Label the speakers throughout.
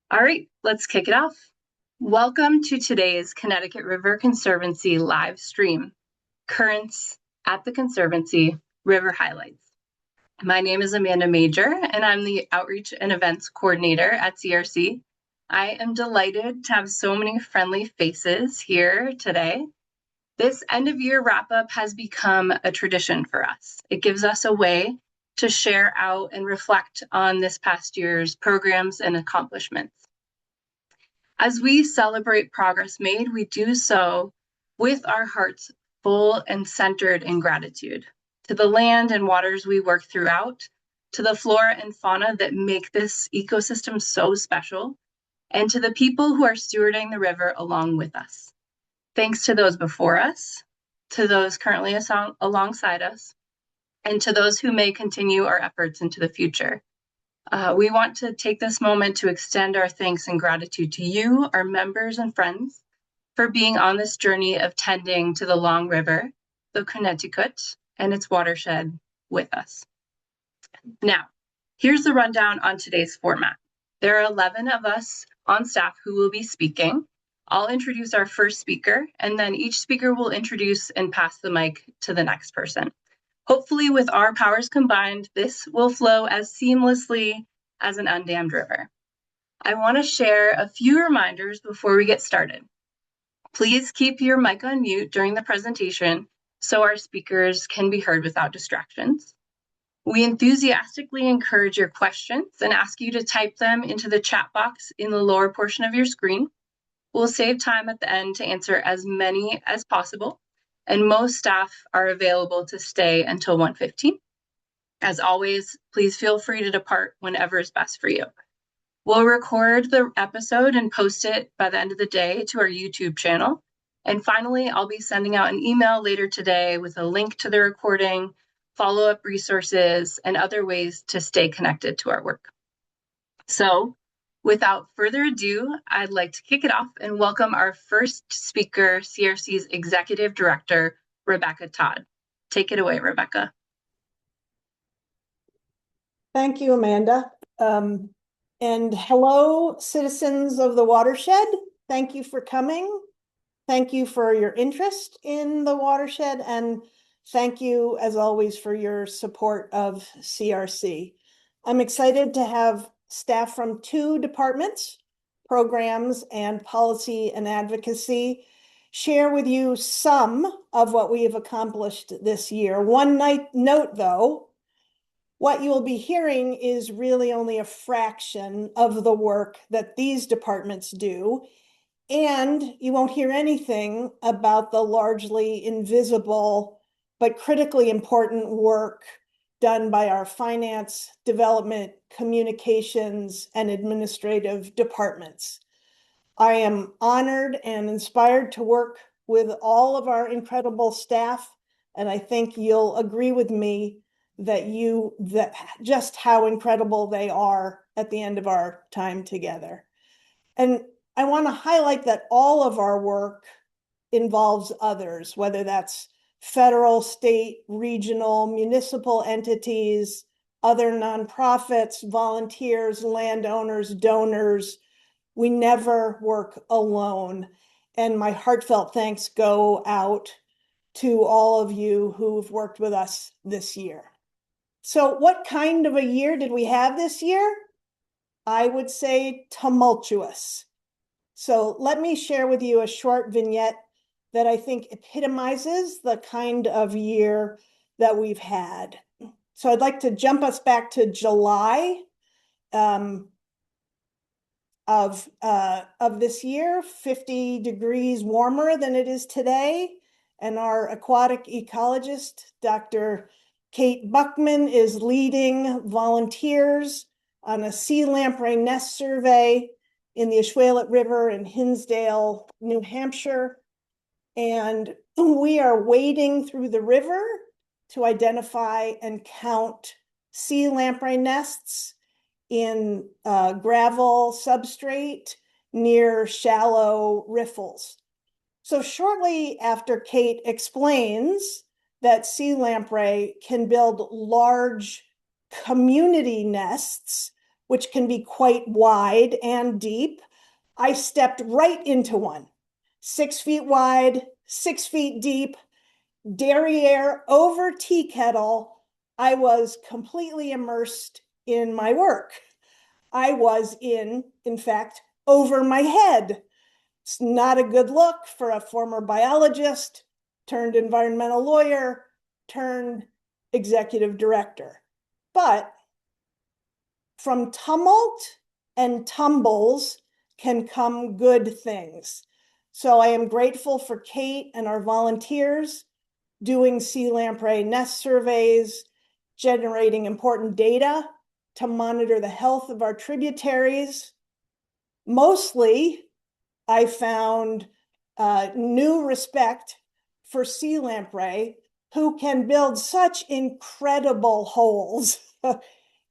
Speaker 1: All right, let's kick it off. Welcome to today's Connecticut River Conservancy live stream, Currents at the Conservancy, River Highlights. My name is Amanda Major, and I'm the Outreach and Events Coordinator at CRC. I am delighted to have so many friendly faces here today. This end of year wrap up has become a tradition for us. It gives us a way to share out and reflect on this past year's programs and accomplishments. As we celebrate progress made, we do so with our hearts full and centered in gratitude to the land and waters we work throughout, to the flora and fauna that make this ecosystem so special, and to the people who are stewarding the river along with us. Thanks to those before us, to those currently alongside us, and to those who may continue our efforts into the future. We want to take this moment to extend our thanks and gratitude to you, our members and friends, for being on this journey of tending to the Long River, the Connecticut, and its watershed with us. Now, here's the rundown on today's format. There are 11 of us on staff who will be speaking. I'll introduce our first speaker, and then each speaker will introduce and pass the mic to the next person. Hopefully, with our powers combined, this will flow as seamlessly as an undammed river. I want to share a few reminders before we get started. Please keep your mic on mute during the presentation so our speakers can be heard without distractions. We enthusiastically encourage your questions and ask you to type them into the chat box in the lower portion of your screen. We'll save time at the end to answer as many as possible, and most staff are available to stay until 1:15. As always, please feel free to depart whenever is best for you. We'll record the episode and post it by the end of the day to our YouTube channel. And finally, I'll be sending out an email later today with a link to the recording, follow-up resources, and other ways to stay connected to our work. So, without further ado, I'd like to kick it off and welcome our first speaker, CRC's Executive Director, Rebecca Todd. Take it away, Rebecca.
Speaker 2: Thank you, Amanda. And hello, citizens of the watershed. Thank you for coming. Thank you for your interest in the watershed, and thank you, as always, for your support of CRC. I'm excited to have staff from two departments, programs and policy and advocacy, share with you some of what we have accomplished this year. One note, though, what you will be hearing is really only a fraction of the work that these departments do, and you won't hear anything about the largely invisible but critically important work done by our finance, development, communications, and administrative departments. I am honored and inspired to work with all of our incredible staff, and I think you'll agree with me that just how incredible they are at the end of our time together. And I want to highlight that all of our work involves others, whether that's federal, state, regional, municipal entities, other nonprofits, volunteers, landowners, donors. We never work alone. And my heartfelt thanks go out to all of you who've worked with us this year. So what kind of a year did we have this year? I would say tumultuous. So let me share with you a short vignette that I think epitomizes the kind of year that we've had. So I'd like to jump us back to July of this year, 50 degrees warmer than it is today. And our aquatic ecologist, Dr. Kate Buckman, is leading volunteers on a sea lamprey nest survey in the Ashuelot River in Hinsdale, New Hampshire. And we are wading through the river to identify and count sea lamprey nests in gravel substrate near shallow riffles. So shortly after Kate explains that sea lamprey can build large community nests which can be quite wide and deep, I stepped right into one. 6 feet wide, 6 feet deep, derriere over tea kettle. I was completely immersed in my work. I was in fact, over my head. It's not a good look for a former biologist turned environmental lawyer turned executive director. But from tumult and tumbles can come good things. So I am grateful for Kate and our volunteers doing sea lamprey nest surveys, generating important data to monitor the health of our tributaries. Mostly, I found new respect for sea lamprey who can build such incredible holes.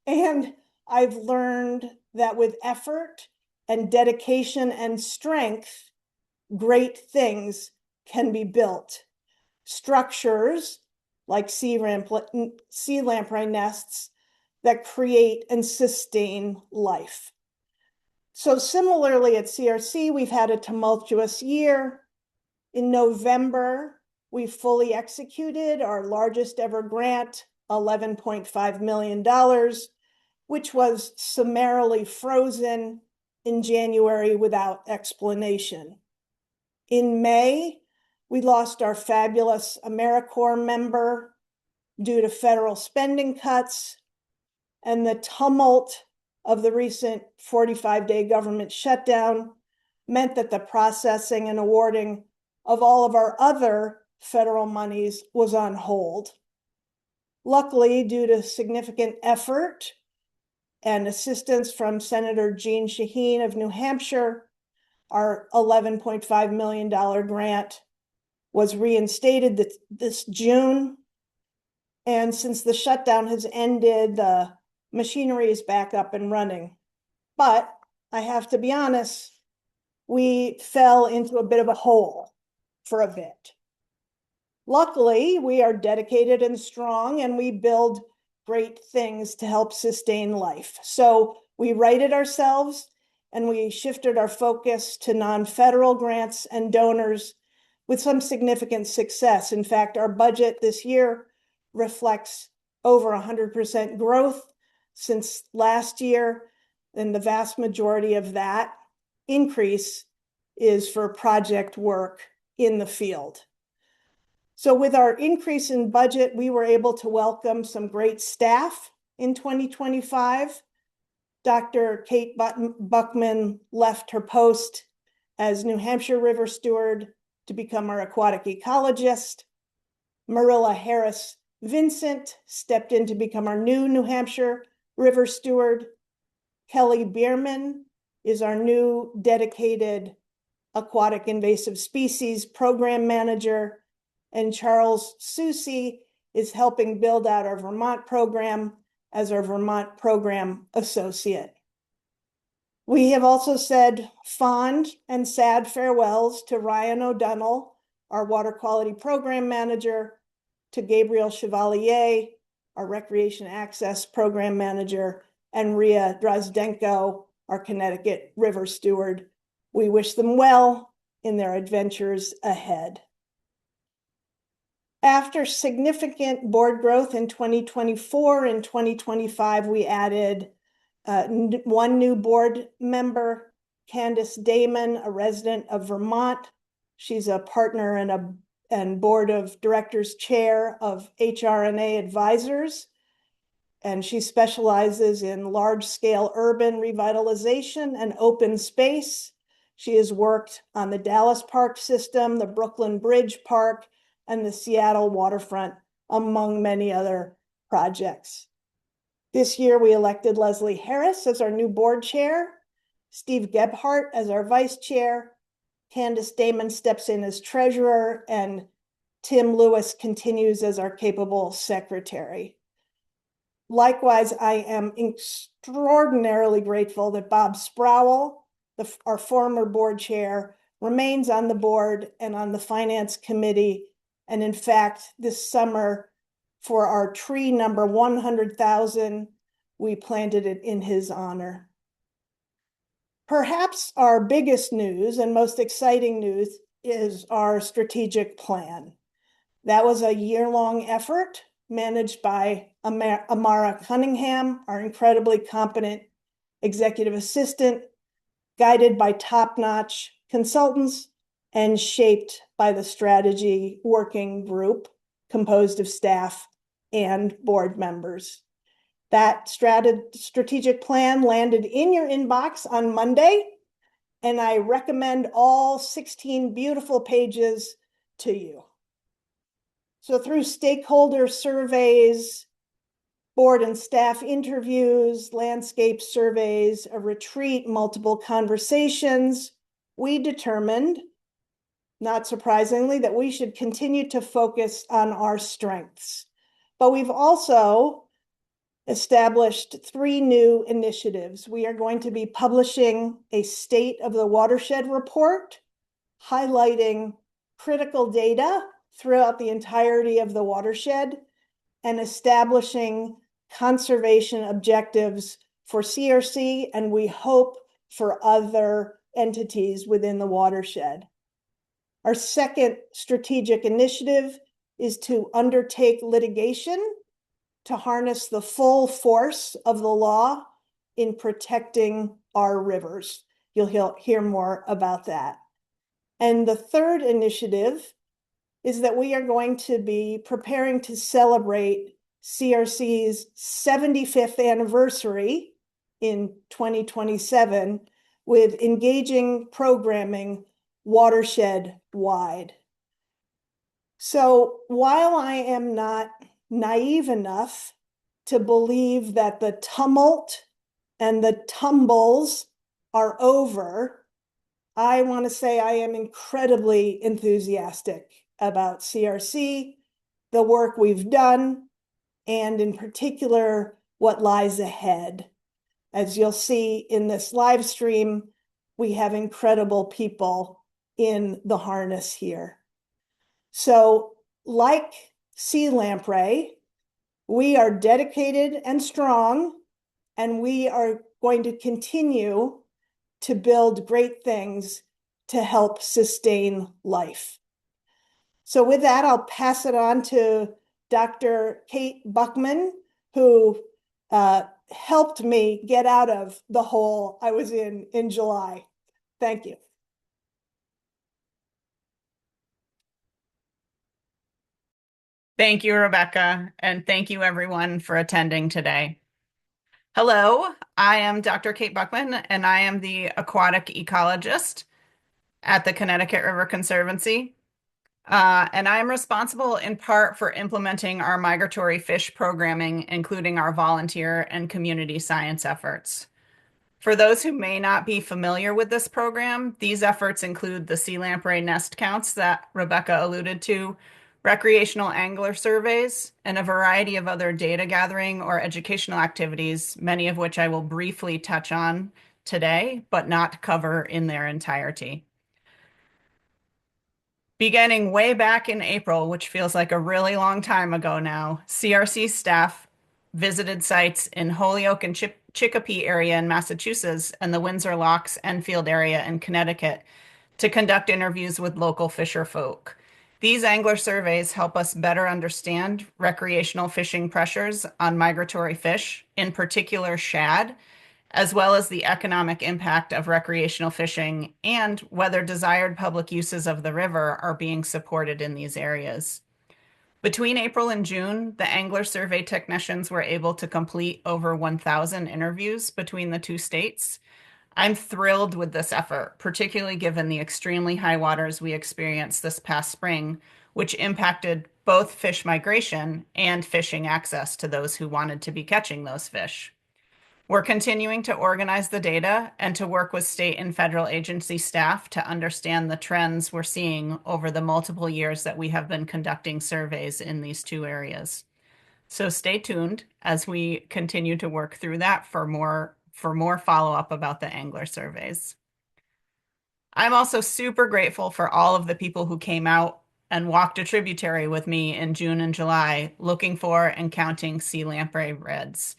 Speaker 2: And I've learned that with effort and dedication and strength, great things can be built. Structures like sea lamprey nests that create and sustain life. So similarly at CRC, we've had a tumultuous year. In November, we fully executed our largest ever grant, $11.5 million, which was summarily frozen in January without explanation. In May, we lost our fabulous AmeriCorps member due to federal spending cuts, and the tumult of the recent 45-day government shutdown meant that the processing and awarding of all of our other federal monies was on hold. Luckily, due to significant effort and assistance from Senator Jeanne Shaheen of New Hampshire, our $11.5 million grant was reinstated this June. And since the shutdown has ended, the machinery is back up and running. But I have to be honest, we fell into a bit of a hole for a bit. Luckily, we are dedicated and strong, and we build great things to help sustain life. So we righted ourselves and we shifted our focus to non-federal grants and donors with some significant success. In fact, our budget this year reflects over 100% growth since last year, and the vast majority of that increase is for project work in the field. So with our increase in budget, we were able to welcome some great staff in 2025. Dr. Kate Buckman left her post as New Hampshire River Steward to become our aquatic ecologist. Marilla Harris Vincent stepped in to become our new New Hampshire River Steward. Kelly Bierman is our new dedicated aquatic invasive species program manager. And Charles Susi is helping build out our Vermont program as our Vermont program associate. We have also said fond and sad farewells to Ryan O'Donnell, our water quality program manager, to Gabriel Chevalier, our recreation access program manager, and Ria Drozdenko, our Connecticut River Steward. We wish them well in their adventures ahead. After significant board growth in 2024 and 2025, we added one new board member, Candace Damon, a resident of Vermont. She's a partner and board of directors chair of HRNA Advisors, and she specializes in large-scale urban revitalization and open space. She has worked on the Dallas Park system, the Brooklyn Bridge Park, and the Seattle waterfront, among many other projects. This year, we elected Leslie Harris as our new board chair, Steve Gebhardt as our vice chair, Candace Damon steps in as treasurer, and Tim Lewis continues as our capable secretary. Likewise, I am extraordinarily grateful that Bob Sprowell, our former board chair, remains on the board and on the finance committee. And in fact, this summer, for our tree number 100,000, we planted it in his honor. Perhaps our biggest news and most exciting news is our strategic plan. That was a year-long effort managed by Amara Cunningham, our incredibly competent executive assistant, guided by top-notch consultants, and shaped by the strategy working group composed of staff and board members. That strategic plan landed in your inbox on Monday, and I recommend all 16 beautiful pages to you. So through stakeholder surveys, board and staff interviews, landscape surveys, a retreat, multiple conversations, we determined, not surprisingly, that we should continue to focus on our strengths. But we've also established 3 new initiatives. We are going to be publishing a State of the Watershed report, highlighting critical data throughout the entirety of the watershed, and establishing conservation objectives for CRC, and we hope for other entities within the watershed. Our second strategic initiative is to undertake litigation to harness the full force of the law in protecting our rivers. You'll hear more about that. And the third initiative is that we are going to be preparing to celebrate CRC's 75th anniversary in 2027 with engaging programming watershed-wide. So while I am not naive enough to believe that the tumult and the tumbles are over, I want to say I am incredibly enthusiastic about CRC, the work we've done, and in particular, what lies ahead. As you'll see in this live stream, we have incredible people in the harness here. So, like Sea Lamprey, we are dedicated and strong, and we are going to continue to build great things to help sustain life. So with that, I'll pass it on to Dr. Kate Buckman, who helped me get out of the hole I was in July. Thank you.
Speaker 3: Thank you, Rebecca, and thank you everyone for attending today. Hello, I am Dr. Kate Buckman, and I am the aquatic ecologist at the Connecticut River Conservancy. And I am responsible in part for implementing our migratory fish programming, including our volunteer and community science efforts. For those who may not be familiar with this program, these efforts include the sea lamprey nest counts that Rebecca alluded to, recreational angler surveys, and a variety of other data gathering or educational activities, many of which I will briefly touch on today, but not cover in their entirety. Beginning way back in April, which feels like a really long time ago now, CRC staff visited sites in Holyoke and Chicopee area in Massachusetts and the Windsor Locks Enfield area in Connecticut to conduct interviews with local fisher folk. These angler surveys help us better understand recreational fishing pressures on migratory fish, in particular shad, as well as the economic impact of recreational fishing and whether desired public uses of the river are being supported in these areas. Between April and June, the angler survey technicians were able to complete over 1,000 interviews between the 2 states. I'm thrilled with this effort, particularly given the extremely high waters we experienced this past spring, which impacted both fish migration and fishing access to those who wanted to be catching those fish. We're continuing to organize the data and to work with state and federal agency staff to understand the trends we're seeing over the multiple years that we have been conducting surveys in these 2 areas. So stay tuned as we continue to work through that for more follow-up about the angler surveys. I'm also super grateful for all of the people who came out and walked a tributary with me in June and July, looking for and counting sea lamprey reds.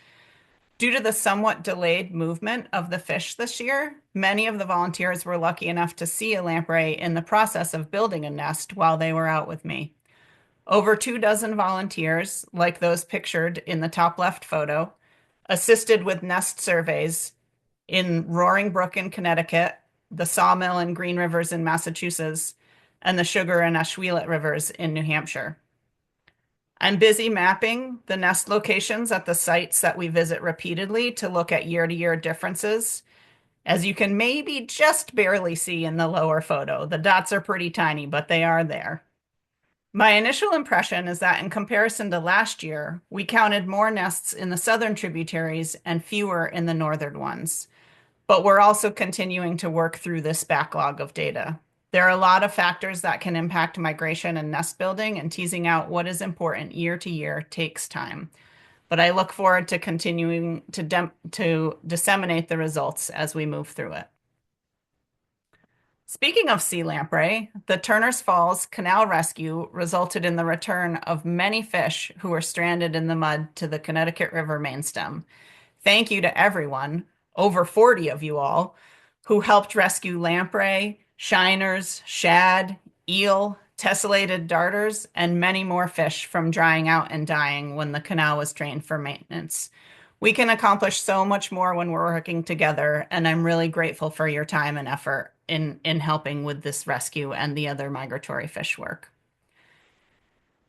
Speaker 3: Due to the somewhat delayed movement of the fish this year, many of the volunteers were lucky enough to see a lamprey in the process of building a nest while they were out with me. Over 24 volunteers, like those pictured in the top left photo, assisted with nest surveys in Roaring Brook in Connecticut, the Sawmill and Green Rivers in Massachusetts, and the Sugar and Ashwellet Rivers in New Hampshire. I'm busy mapping the nest locations at the sites that we visit repeatedly to look at year-to-year differences. As you can maybe just barely see in the lower photo, the dots are pretty tiny, but they are there. My initial impression is that in comparison to last year, we counted more nests in the southern tributaries and fewer in the northern ones. But we're also continuing to work through this backlog of data. There are a lot of factors that can impact migration and nest building, and teasing out what is important year to year takes time. But I look forward to continuing to disseminate the results as we move through it. Speaking of sea lamprey, the Turner's Falls Canal Rescue resulted in the return of many fish who were stranded in the mud to the Connecticut River main stem. Thank you to everyone, over 40 of you all, who helped rescue lamprey, shiners, shad, eel, tessellated darters, and many more fish from drying out and dying when the canal was drained for maintenance. We can accomplish so much more when we're working together, and I'm really grateful for your time and effort in helping with this rescue and the other migratory fish work.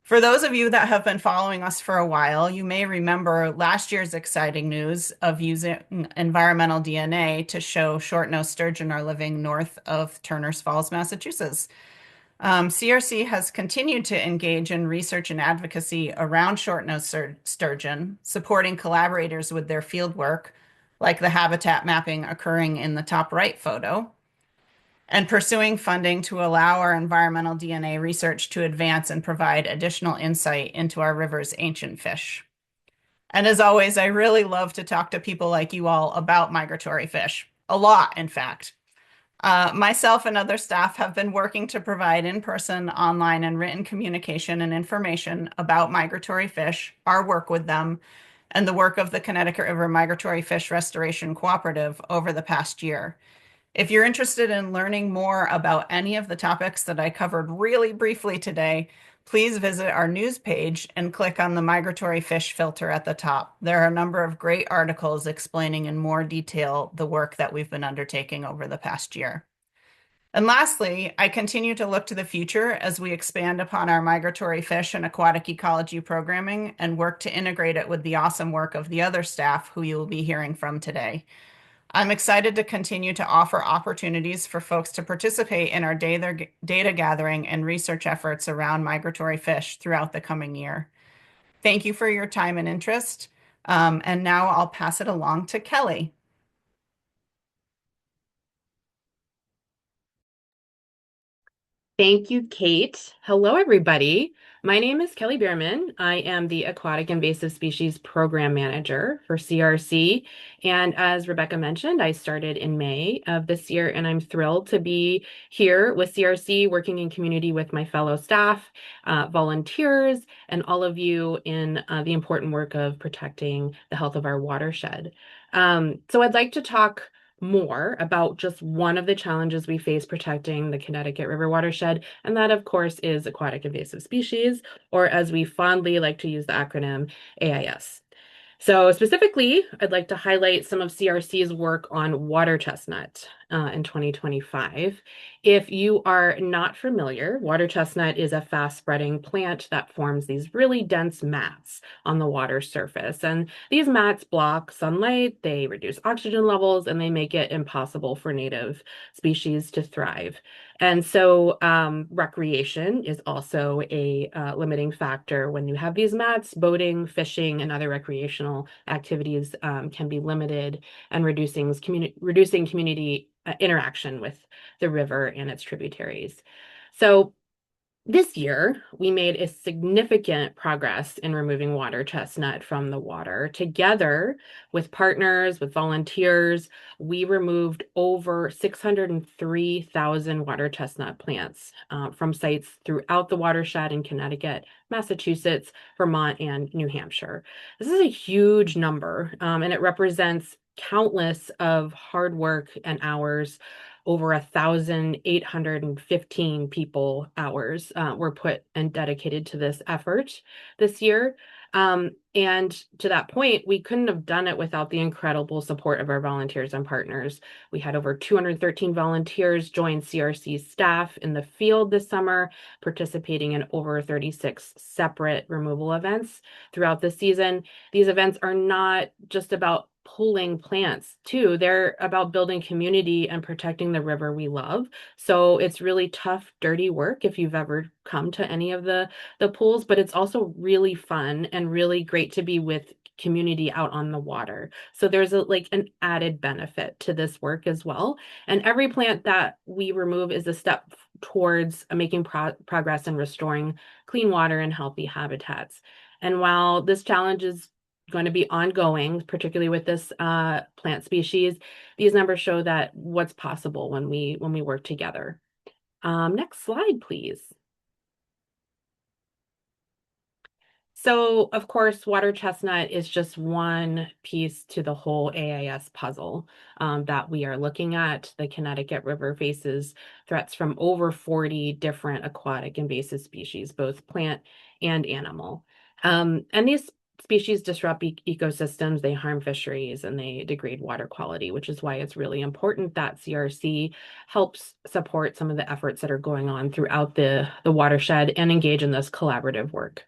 Speaker 3: For those of you that have been following us for a while, you may remember last year's exciting news of using environmental DNA to show short-nosed sturgeon are living north of Turner's Falls, Massachusetts. CRC has continued to engage in research and advocacy around short-nosed sturgeon, supporting collaborators with their field work, like the habitat mapping occurring in the top right photo, and pursuing funding to allow our environmental DNA research to advance and provide additional insight into our river's ancient fish. And as always, I really love to talk to people like you all about migratory fish. A lot, in fact. Myself and other staff have been working to provide in-person, online, and written communication and information about migratory fish, our work with them, and the work of the Connecticut River Migratory Fish Restoration Cooperative over the past year. If you're interested in learning more about any of the topics that I covered really briefly today, please visit our news page and click on the migratory fish filter at the top. There are a number of great articles explaining in more detail the work that we've been undertaking over the past year. And lastly, I continue to look to the future as we expand upon our migratory fish and aquatic ecology programming and work to integrate it with the awesome work of the other staff who you will be hearing from today. I'm excited to continue to offer opportunities for folks to participate in our data gathering and research efforts around migratory fish throughout the coming year. Thank you for your time and interest. And now I'll pass it along to Kelly.
Speaker 4: Thank you, Kate. Hello, everybody. My name is Kelly Bierman. I am the Aquatic Invasive Species Program Manager for CRC. And as Rebecca mentioned, I started in May of this year, and I'm thrilled to be here with CRC, working in community with my fellow staff, volunteers, and all of you in the important work of protecting the health of our watershed. So I'd like to talk more about just one of the challenges we face protecting the Connecticut River watershed, and that, of course, is aquatic invasive species, or as we fondly like to use the acronym, AIS. So specifically, I'd like to highlight some of CRC's work on water chestnut in 2025. If you are not familiar, water chestnut is a fast-spreading plant that forms these really dense mats on the water surface. And these mats block sunlight, they reduce oxygen levels, and they make it impossible for native species to thrive. And so recreation is also a limiting factor. When you have these mats, boating, fishing, and other recreational activities can be limited, and reducing community interaction with the river and its tributaries. So This year, we made a significant progress in removing water chestnut from the water. Together with partners, with volunteers, we removed over 603,000 water chestnut plants from sites throughout the watershed in Connecticut, Massachusetts, Vermont, and New Hampshire. This is a huge number, and it represents countless of hard work and hours. Over 1,815 people hours were put and dedicated to this effort this year. And to that point, we couldn't have done it without the incredible support of our volunteers and partners. We had over 213 volunteers join CRC staff in the field this summer, participating in over 36 separate removal events throughout the season. These events are not just about pulling plants too. They're about building community and protecting the river we love. So it's really tough, dirty work if you've ever come to any of the pools, but it's also really fun and really great to be with community out on the water. So there's an added benefit to this work as well. And every plant that we remove is a step towards making progress in restoring clean water and healthy habitats. And while this challenge is going to be ongoing, particularly with this plant species, these numbers show that what's possible when we work together. Next slide, please. So, of course, water chestnut is just one piece to the whole AIS puzzle that we are looking at. The Connecticut River faces threats from over 40 different aquatic invasive species, both plant and animal. And these species disrupt ecosystems, they harm fisheries, and they degrade water quality, which is why it's really important that CRC helps support some of the efforts that are going on throughout the watershed and engage in this collaborative work.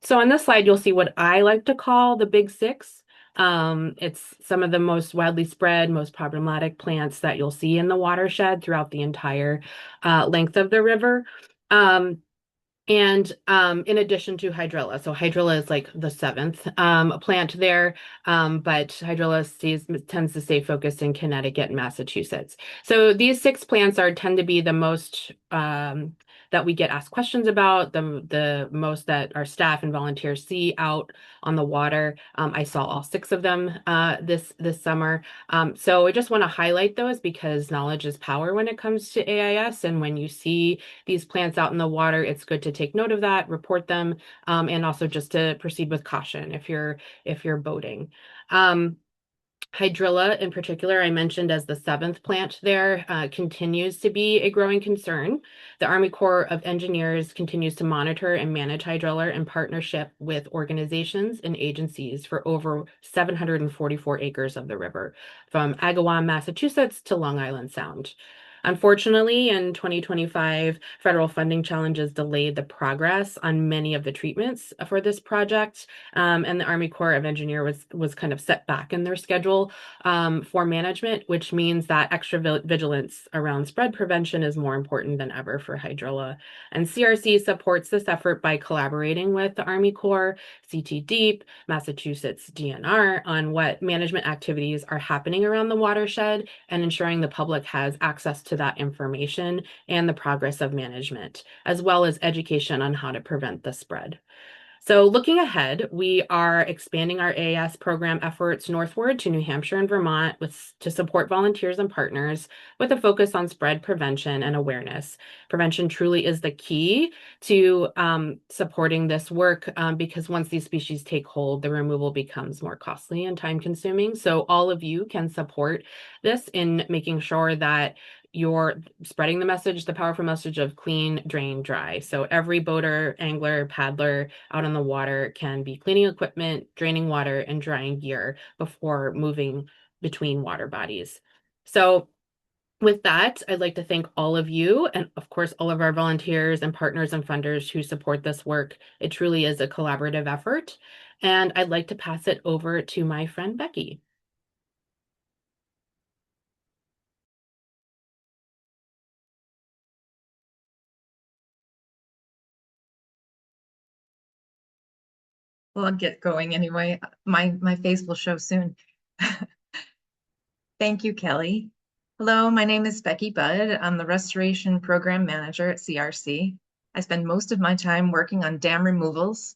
Speaker 4: So on this slide, you'll see what I like to call the big six. It's some of the most widely spread, most problematic plants that you'll see in the watershed throughout the entire length of the river. And in addition to hydrilla, so hydrilla is like the seventh plant there, but hydrilla tends to stay focused in Connecticut and Massachusetts. So these six plants tend to be the most that we get asked questions about, the most that our staff and volunteers see out on the water. I saw all six of them this summer. So I just want to highlight those because knowledge is power when it comes to AIS, and when you see these plants out in the water, it's good to take note of that, report them, and also just to proceed with caution if you're boating. Hydrilla in particular, I mentioned as the seventh plant there, continues to be a growing concern. The Army Corps of Engineers continues to monitor and manage hydrilla in partnership with organizations and agencies for over 744 acres of the river, from Agawam, Massachusetts to Long Island Sound. Unfortunately, in 2025, federal funding challenges delayed the progress on many of the treatments for this project, and the Army Corps of Engineers was kind of set back in their schedule for management, which means that extra vigilance around spread prevention is more important than ever for hydrilla. And CRC supports this effort by collaborating with the Army Corps, CT Deep, Massachusetts DNR on what management activities are happening around the watershed and ensuring the public has access to that information and the progress of management, as well as education on how to prevent the spread. So looking ahead, we are expanding our AIS program efforts northward to New Hampshire and Vermont to support volunteers and partners with a focus on spread prevention and awareness. Prevention truly is the key to supporting this work because once these species take hold, the removal becomes more costly and time consuming. So all of you can support this in making sure that you're spreading the message, the powerful message of clean, drain, dry. So every boater, angler, paddler out on the water can be cleaning equipment, draining water, and drying gear before moving between water bodies. So with that, I'd like to thank all of you and, of course, all of our volunteers and partners and funders who support this work. It truly is a collaborative effort. And I'd like to pass it over to my friend, Becky.
Speaker 5: Well, I'll get going anyway. My face will show soon. Thank you, Kelly. Hello, my name is Becky Budd. I'm the Restoration Program Manager at CRC. I spend most of my time working on dam removals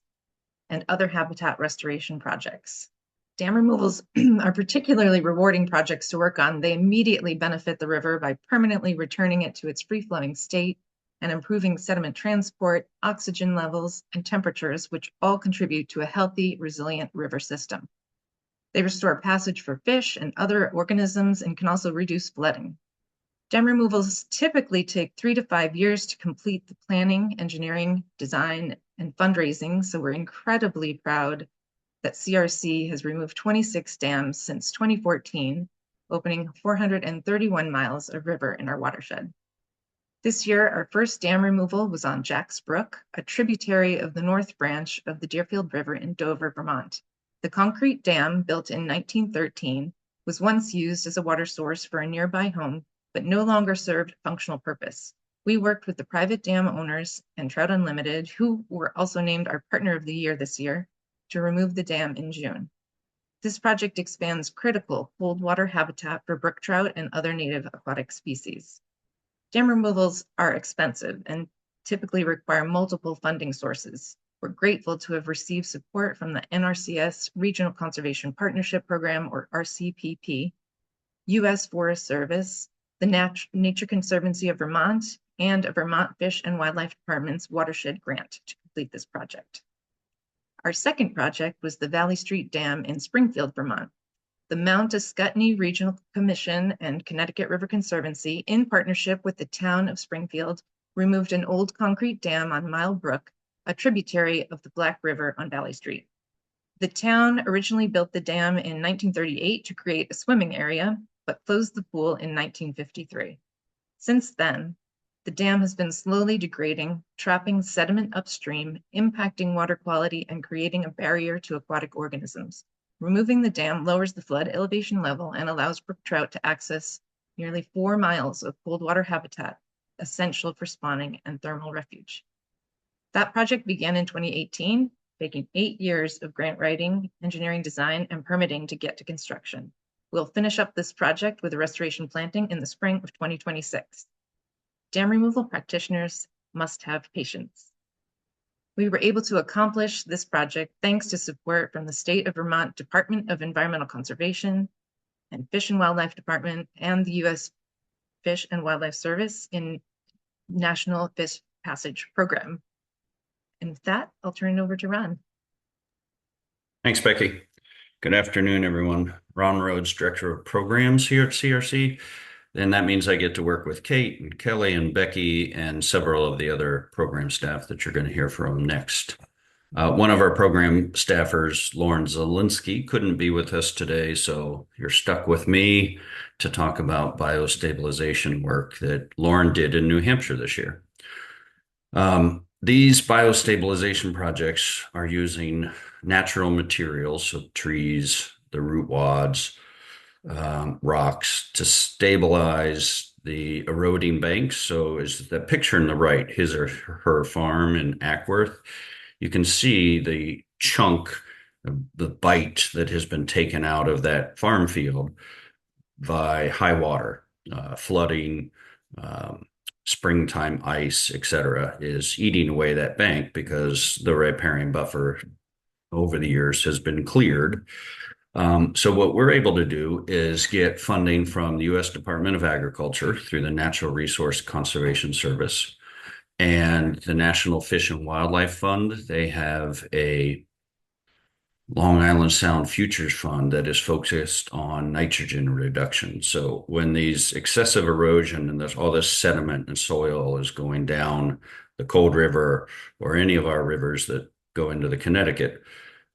Speaker 5: and other habitat restoration projects. Dam removals are particularly rewarding projects to work on. They immediately benefit the river by permanently returning it to its free-flowing state and improving sediment transport, oxygen levels, and temperatures, which all contribute to a healthy, resilient river system. They restore passage for fish and other organisms and can also reduce flooding. Dam removals typically take 3 to 5 years to complete the planning, engineering, design, and fundraising, so we're incredibly proud that CRC has removed 26 dams since 2014, opening 431 miles of river in our watershed. This year, our first dam removal was on Jack's Brook, a tributary of the North Branch of the Deerfield River in Dover, Vermont. The concrete dam, built in 1913, was once used as a water source for a nearby home, but no longer served a functional purpose. We worked with the private dam owners and Trout Unlimited, who were also named our Partner of the Year this year, to remove the dam in June. This project expands critical cold water habitat for brook trout and other native aquatic species. Dam removals are expensive and typically require multiple funding sources. We're grateful to have received support from the NRCS Regional Conservation Partnership Program, or RCPP, U.S. Forest Service, the Nature Conservancy of Vermont, and a Vermont Fish and Wildlife Department's watershed grant to complete this project. Our second project was the Valley Street Dam in Springfield, Vermont. The Mount Ascutney Regional Commission and Connecticut River Conservancy, in partnership with the town of Springfield, removed an old concrete dam on Mile Brook, a tributary of the Black River on Valley Street. The town originally built the dam in 1938 to create a swimming area, but closed the pool in 1953. Since then, the dam has been slowly degrading, trapping sediment upstream, impacting water quality, and creating a barrier to aquatic organisms. Removing the dam lowers the flood elevation level and allows brook trout to access nearly 4 miles of cold water habitat, essential for spawning and thermal refuge. That project began in 2018, taking 8 years of grant writing, engineering design, and permitting to get to construction. We'll finish up this project with a restoration planting in the spring of 2026. Dam removal practitioners must have patience. We were able to accomplish this project thanks to support from the State of Vermont Department of Environmental Conservation and Fish and Wildlife Department and the U.S. Fish and Wildlife Service in National Fish Passage Program. And with that, I'll turn it over to Ron.
Speaker 6: Thanks, Becky. Good afternoon, everyone. Ron Rhodes, Director of Programs here at CRC. And that means I get to work with Kate and Kelly and Becky and several of the other program staff that you're going to hear from next. One of our program staffers, Lauren Zielinski, couldn't be with us today, so you're stuck with me to talk about biostabilization work that Lauren did in New Hampshire this year. These biostabilization projects are using natural materials, so trees, the root wads, rocks, to stabilize the eroding banks. So is the picture in the right, his or her farm in Ackworth, you can see the chunk, the bite that has been taken out of that farm field by high water, flooding, springtime ice, etc., is eating away that bank because the riparian buffer over the years has been cleared. So what we're able to do is get funding from the U.S. Department of Agriculture through the Natural Resource Conservation Service and the National Fish and Wildlife Fund. They have a Long Island Sound Futures Fund that is focused on nitrogen reduction. So when these excessive erosion and all this sediment and soil is going down the Cold River or any of our rivers that go into the Connecticut,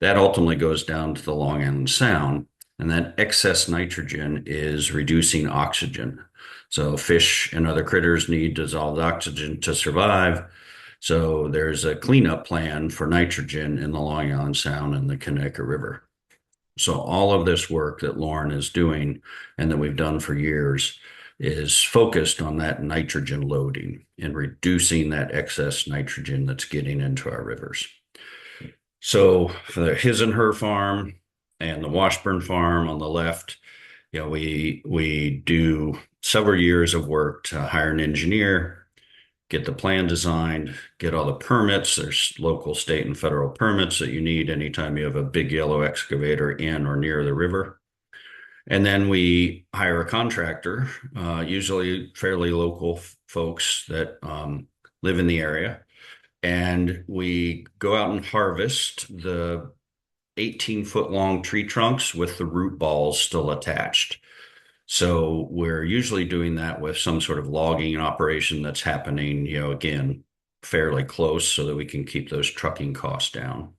Speaker 6: that ultimately goes down to the Long Island Sound, and that excess nitrogen is reducing oxygen. So fish and other critters need dissolved oxygen to survive. So there's a cleanup plan for nitrogen in the Long Island Sound and the Connecticut River. So all of this work that Lauren is doing and that we've done for years is focused on that nitrogen loading and reducing that excess nitrogen that's getting into our rivers. So for the his and her farm and the Washburn farm on the left, we do several years of work to hire an engineer, get the plan designed, get all the permits. There's local, state, and federal permits that you need anytime you have a big yellow excavator in or near the river. And then we hire a contractor, usually fairly local folks that live in the area. And we go out and harvest the 18-foot long tree trunks with the root balls still attached. So we're usually doing that with some sort of logging operation that's happening, again, fairly close so that we can keep those trucking costs down.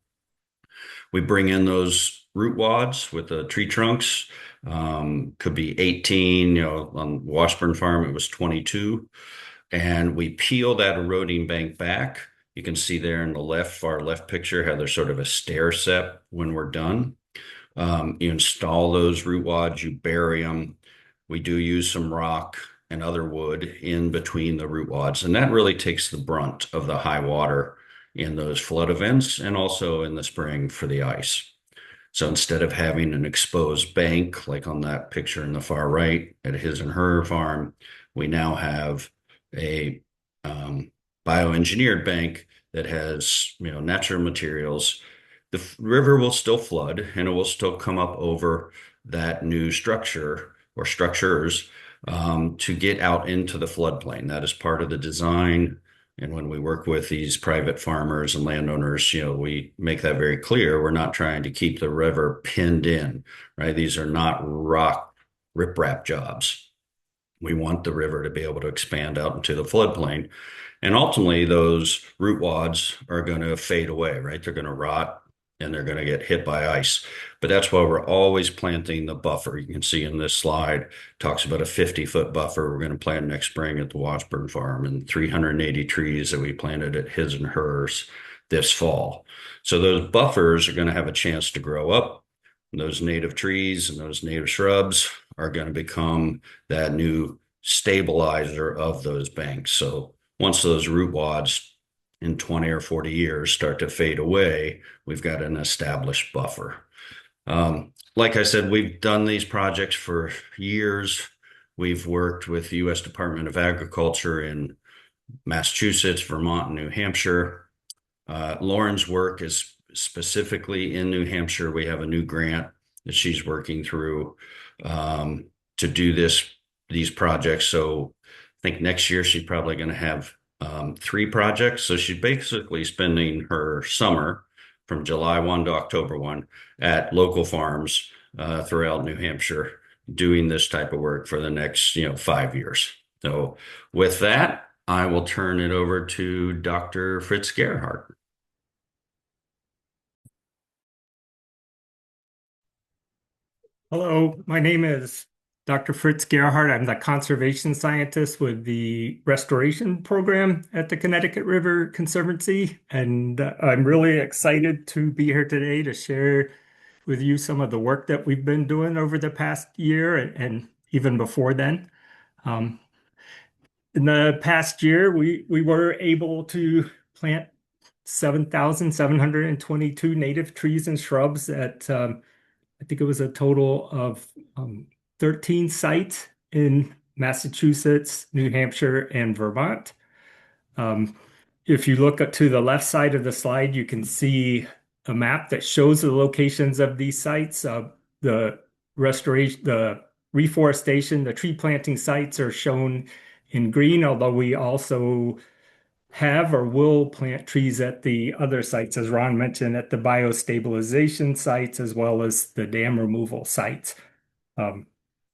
Speaker 6: We bring in those root wads with the tree trunks. Could be 18, on Washburn Farm, it was 22. And we peel that eroding bank back. You can see there in the far left picture how there's sort of a stair step when we're done. You install those root wads, you bury them. We do use some rock and other wood in between the root wads, and that really takes the brunt of the high water in those flood events and also in the spring for the ice. So instead of having an exposed bank like on that picture in the far right at his and her farm, we now have a bioengineered bank that has natural materials. The river will still flood and it will still come up over that new structure or structures to get out into the floodplain. That is part of the design. And when we work with these private farmers and landowners, we make that very clear. We're not trying to keep the river pinned in, right? These are not rock riprap jobs. We want the river to be able to expand out into the floodplain. And ultimately, those root wads are going to fade away, right? They're going to rot and they're going to get hit by ice. But that's why we're always planting the buffer. You can see in this slide, talks about a 50-foot buffer we're going to plant next spring at the Washburn Farm and 380 trees that we planted at his and hers this fall. So those buffers are going to have a chance to grow up. Those native trees and those native shrubs are going to become that new stabilizer of those banks. So once those root wads in 20 or 40 years start to fade away, we've got an established buffer. Like I said, we've done these projects for years. We've worked with the U.S. Department of Agriculture in Massachusetts, Vermont, and New Hampshire. Lauren's work is specifically in New Hampshire. We have a new grant that she's working through to do these projects. So I think next year she's probably going to have 3 projects. So she's basically spending her summer from July 1 to October 1 at local farms throughout New Hampshire doing this type of work for the next 5 years. So with that, I will turn it over to Dr. Fritz Gerhardt.
Speaker 7: Hello, my name is Dr. Fritz Gerhardt. I'm the conservation scientist with the restoration program at the Connecticut River Conservancy, and I'm really excited to be here today to share with you some of the work that we've been doing over the past year and even before then. In the past year, we were able to plant 7,722 native trees and shrubs at I think it was a total of 13 sites in Massachusetts, New Hampshire, and Vermont. If you look up to the left side of the slide, you can see a map that shows the locations of these sites. The restoration, the reforestation, the tree planting sites are shown in green, although we also have or will plant trees at the other sites, as Ron mentioned, at the biostabilization sites as well as the dam removal sites.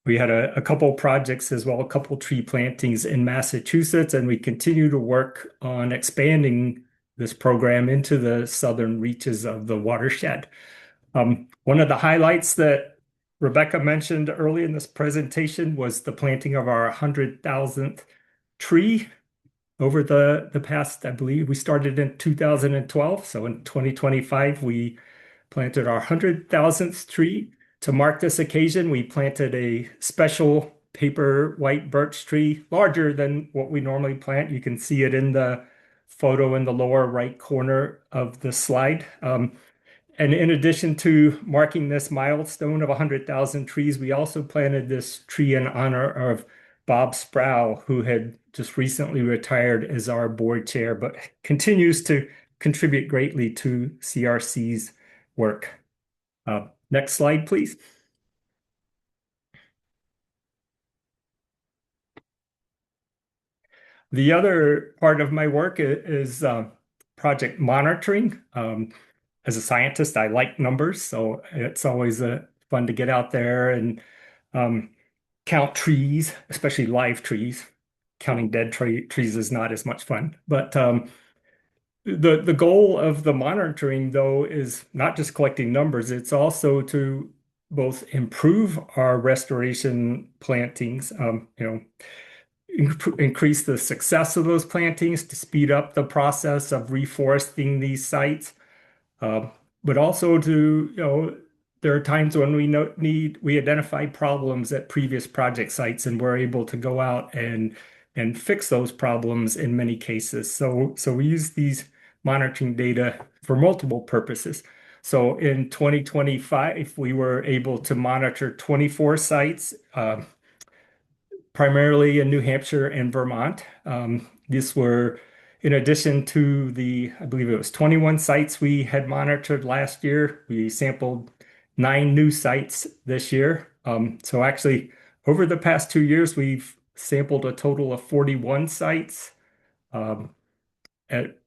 Speaker 7: We had a couple projects as well, a couple tree plantings in Massachusetts, and we continue to work on expanding this program into the southern reaches of the watershed. One of the highlights that Rebecca mentioned early in this presentation was the planting of our 100,000th tree over the past, I believe we started in 2012. So in 2025, we planted our 100,000th tree. To mark this occasion, we planted a special paper white birch tree, larger than what we normally plant. You can see it in the photo in the lower right corner of the slide. And in addition to marking this milestone of 100,000 trees, we also planted this tree in honor of Bob Sproul, who had just recently retired as our board chair, but continues to contribute greatly to CRC's work. Next slide, please. The other part of my work is project monitoring. As a scientist, I like numbers, so it's always fun to get out there and count trees, especially live trees. Counting dead trees is not as much fun. But the goal of the monitoring, though, is not just collecting numbers, it's also to both improve our restoration plantings, increase the success of those plantings to speed up the process of reforesting these sites. But also there are times when we identify problems at previous project sites and we're able to go out and fix those problems in many cases. So we use these monitoring data for multiple purposes. So in 2025, we were able to monitor 24 sites, primarily in New Hampshire and Vermont. These were in addition to I believe it was 21 sites we had monitored last year. We sampled 9 new sites this year. So actually, over the past 2 years, we've sampled a total of 41 sites,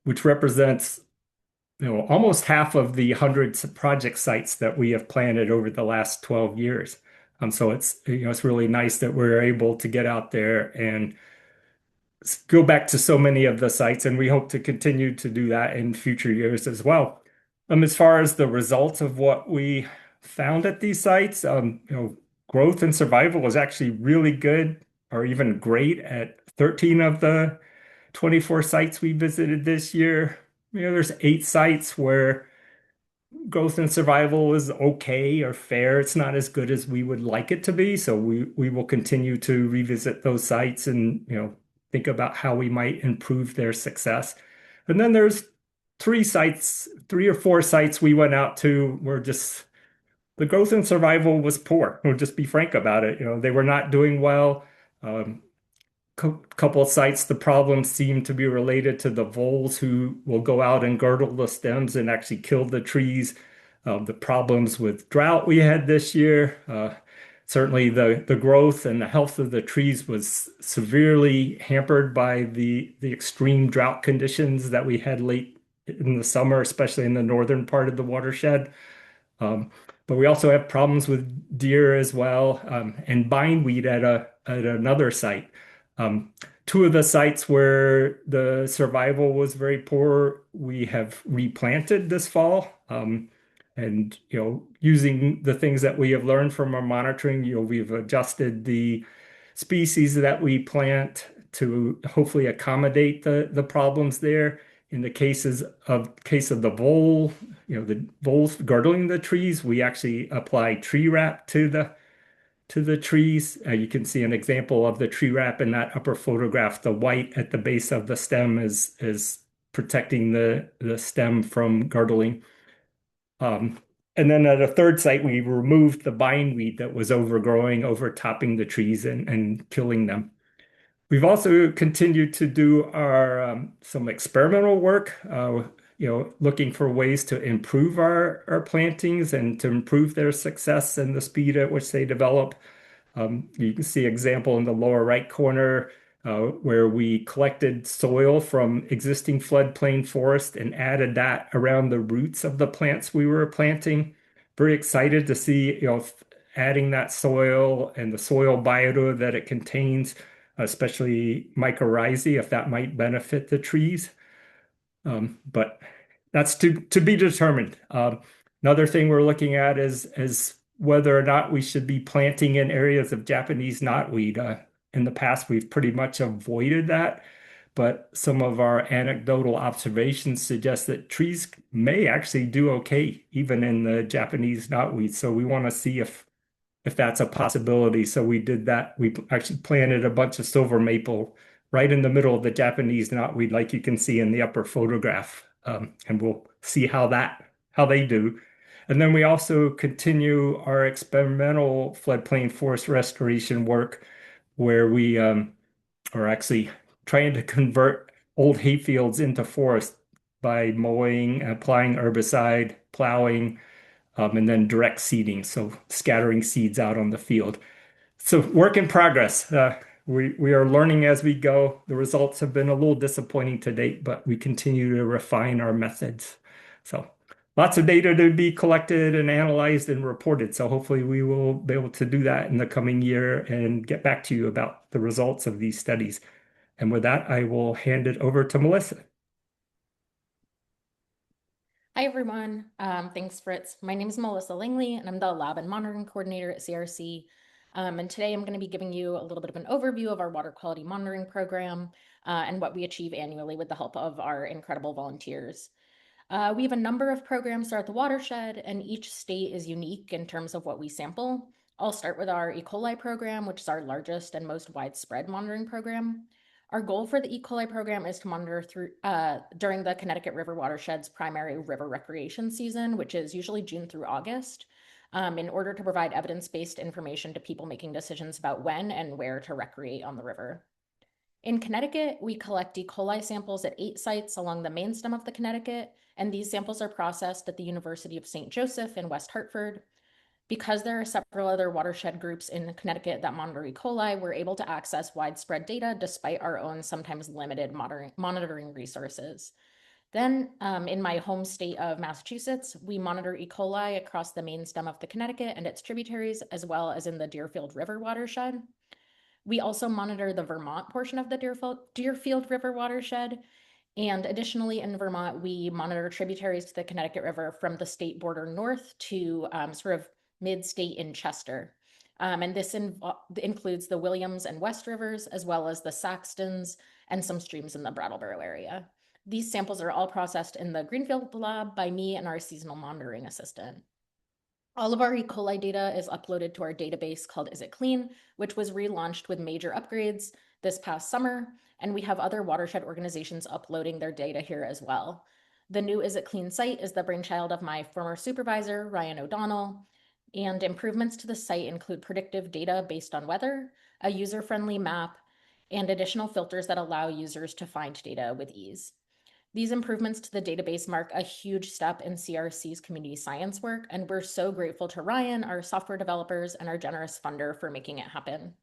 Speaker 7: which represents almost half of the hundreds of project sites that we have planted over the last 12 years. So it's really nice that we're able to get out there and go back to so many of the sites, and we hope to continue to do that in future years as well. As far as the results of what we found at these sites, growth and survival was actually really good or even great at 13 of the 24 sites we visited this year. There's 8 sites where growth and survival is okay or fair. It's not as good as we would like it to be. So we will continue to revisit those sites and think about how we might improve their success. And then there's 3 or 4 sites we went out to where just the growth and survival was poor. We'll just be frank about it. They were not doing well. Couple of sites, the problems seem to be related to the voles who will go out and girdle the stems and actually kill the trees. The problems with drought we had this year, certainly the growth and the health of the trees was severely hampered by the extreme drought conditions that we had late in the summer, especially in the northern part of the watershed. But we also have problems with deer as well, and bindweed at another site. 2 of the sites where the survival was very poor, we have replanted this fall. And using the things that we have learned from our monitoring, we've adjusted the species that we plant to hopefully accommodate the problems there. In the case of the vole, the voles girdling the trees, we actually apply tree wrap to the trees. You can see an example of the tree wrap in that upper photograph. The white at the base of the stem is protecting the stem from girdling. And then at a third site, we removed the bindweed that was overtopping the trees and killing them. We've also continued to do some experimental work, looking for ways to improve our plantings and to improve their success and the speed at which they develop. You can see an example in the lower right corner where we collected soil from existing floodplain forest and added that around the roots of the plants we were planting. Very excited to see, adding that soil and the soil biota that it contains, especially mycorrhizae, if that might benefit the trees. But that's to be determined. Another thing we're looking at is whether or not we should be planting in areas of Japanese knotweed. In the past, we've pretty much avoided that, but some of our anecdotal observations suggest that trees may actually do okay, even in the Japanese knotweed. So we want to see if that's a possibility. So we did that. We actually planted a bunch of silver maple right in the middle of the Japanese knotweed, like you can see in the upper photograph. And we'll see how they do. And then we also continue our experimental floodplain forest restoration work where we are actually trying to convert old hayfields into forest by mowing, applying herbicide, plowing, and then direct seeding, so scattering seeds out on the field. So work in progress. We are learning as we go. The results have been a little disappointing to date, but we continue to refine our methods. So lots of data to be collected and analyzed and reported. So hopefully we will be able to do that in the coming year and get back to you about the results of these studies. And with that, I will hand it over to Melissa.
Speaker 8: Hi, everyone. Thanks, Fritz. My name is Melissa Langley, and I'm the Lab and Monitoring Coordinator at CRC. And today I'm going to be giving you a little bit of an overview of our water quality monitoring program and what we achieve annually with the help of our incredible volunteers. We have a number of programs throughout the watershed, and each state is unique in terms of what we sample. I'll start with our E. coli program, which is our largest and most widespread monitoring program. Our goal for the E. coli program is to monitor during the Connecticut River watershed's primary river recreation season, which is usually June through August, in order to provide evidence-based information to people making decisions about when and where to recreate on the river. In Connecticut, we collect E. coli samples at 8 sites along the main stem of the Connecticut, and these samples are processed at the University of St. Joseph in West Hartford. Because there are several other watershed groups in Connecticut that monitor E. coli, we're able to access widespread data despite our own sometimes limited monitoring resources. Then, in my home state of Massachusetts, we monitor E. coli across the main stem of the Connecticut and its tributaries, as well as in the Deerfield River watershed. We also monitor the Vermont portion of the Deerfield River watershed. And additionally, in Vermont, we monitor tributaries to the Connecticut River from the state border north to sort of mid-state in Chester. And this includes the Williams and West Rivers, as well as the Saxtons and some streams in the Brattleboro area. These samples are all processed in the Greenfield lab by me and our seasonal monitoring assistant. All of our E. coli data is uploaded to our database called Is It Clean, which was relaunched with major upgrades this past summer, and we have other watershed organizations uploading their data here as well. The new Is It Clean site is the brainchild of my former supervisor, Ryan O'Donnell, and improvements to the site include predictive data based on weather, a user-friendly map, and additional filters that allow users to find data with ease. These improvements to the database mark a huge step in CRC's community science work, and we're so grateful to Ryan, our software developers, and our generous funder for making it happen.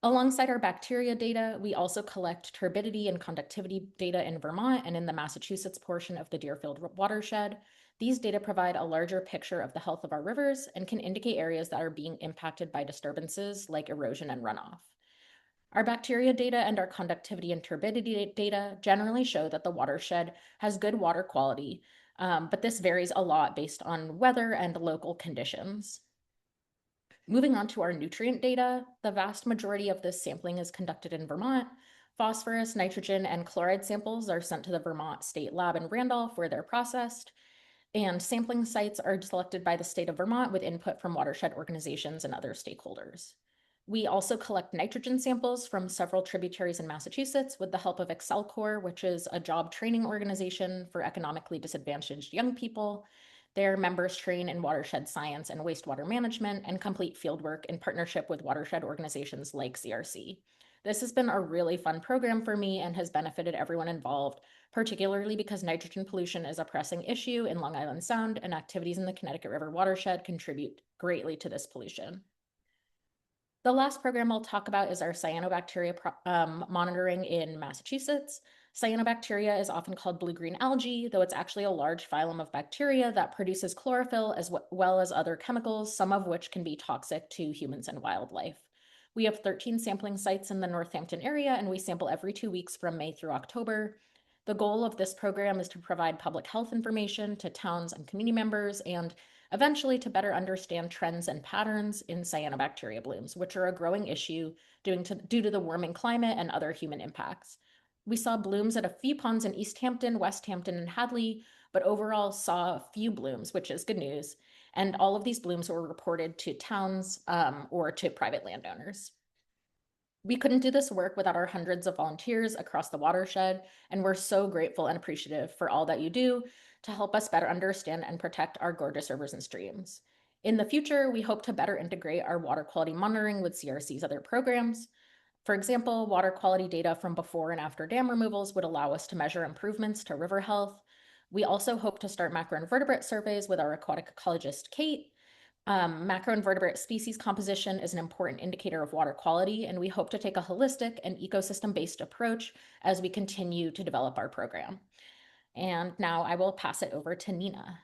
Speaker 8: Alongside our bacteria data, we also collect turbidity and conductivity data in Vermont and in the Massachusetts portion of the Deerfield watershed. These data provide a larger picture of the health of our rivers and can indicate areas that are being impacted by disturbances like erosion and runoff. Our bacteria data and our conductivity and turbidity data generally show that the watershed has good water quality, but this varies a lot based on weather and local conditions. Moving on to our nutrient data, the vast majority of this sampling is conducted in Vermont. Phosphorus, nitrogen, and chloride samples are sent to the Vermont State Lab in Randolph, where they're processed. And sampling sites are selected by the state of Vermont with input from watershed organizations and other stakeholders. We also collect nitrogen samples from several tributaries in Massachusetts with the help of ExcelCorps, which is a job training organization for economically disadvantaged young people. Their members train in watershed science and wastewater management and complete fieldwork in partnership with watershed organizations like CRC. This has been a really fun program for me and has benefited everyone involved, particularly because nitrogen pollution is a pressing issue in Long Island Sound, and activities in the Connecticut River watershed contribute greatly to this pollution. The last program I'll talk about is our cyanobacteria monitoring in Massachusetts. Cyanobacteria is often called blue-green algae, though it's actually a large phylum of bacteria that produces chlorophyll as well as other chemicals, some of which can be toxic to humans and wildlife. We have 13 sampling sites in the Northampton area, and we sample every 2 weeks from May through October. The goal of this program is to provide public health information to towns and community members, and eventually to better understand trends and patterns in cyanobacteria blooms, which are a growing issue due to the warming climate and other human impacts. We saw blooms at a few ponds in East Hampton, West Hampton, and Hadley, but overall saw a few blooms, which is good news. And all of these blooms were reported to towns or to private landowners. We couldn't do this work without our hundreds of volunteers across the watershed, and we're so grateful and appreciative for all that you do to help us better understand and protect our gorgeous rivers and streams. In the future, we hope to better integrate our water quality monitoring with CRC's other programs. For example, water quality data from before and after dam removals would allow us to measure improvements to river health. We also hope to start macroinvertebrate surveys with our aquatic ecologist, Kate. Macroinvertebrate species composition is an important indicator of water quality, and we hope to take a holistic and ecosystem-based approach as we continue to develop our program. And now I will pass it over to Nina.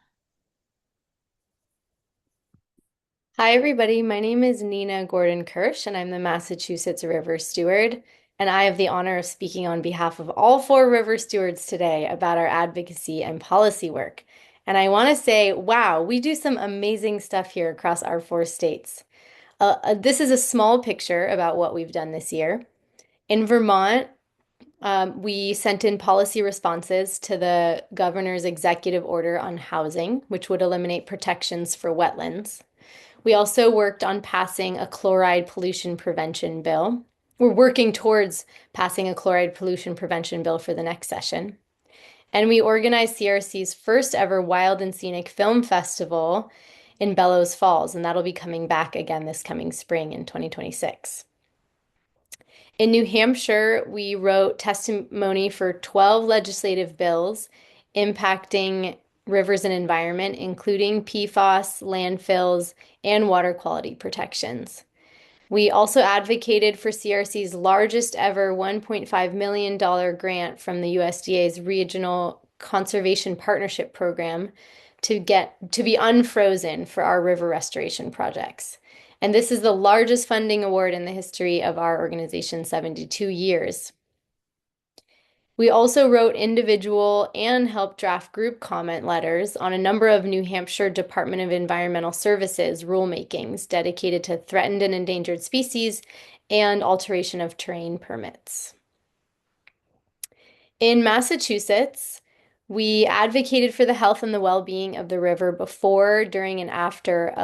Speaker 9: Hi, everybody. My name is Nina Gordon-Kirsch, and I'm the Massachusetts River Steward. And I have the honor of speaking on behalf of all 4 river stewards today about our advocacy and policy work. And I want to say, wow, we do some amazing stuff here across our 4 states. This is a small picture about what we've done this year. In Vermont, we sent in policy responses to the governor's executive order on housing, which would eliminate protections for wetlands. We also worked on passing a chloride pollution prevention bill. We're working towards passing a chloride pollution prevention bill for the next session. And we organized CRC's first ever Wild and Scenic Film Festival in Bellows Falls, and that'll be coming back again this coming spring in 2026. In New Hampshire, we wrote testimony for 12 legislative bills impacting rivers and environment, including PFAS, landfills, and water quality protections. We also advocated for CRC's largest ever $1.5 million grant from the USDA's Regional Conservation Partnership Program to be unfrozen for our river restoration projects. And this is the largest funding award in the history of our organization, 72 years. We also wrote individual and helped draft group comment letters on a number of New Hampshire Department of Environmental Services rulemakings dedicated to threatened and endangered species and alteration of terrain permits. In Massachusetts, we advocated for the health and the well-being of the river before, during, and after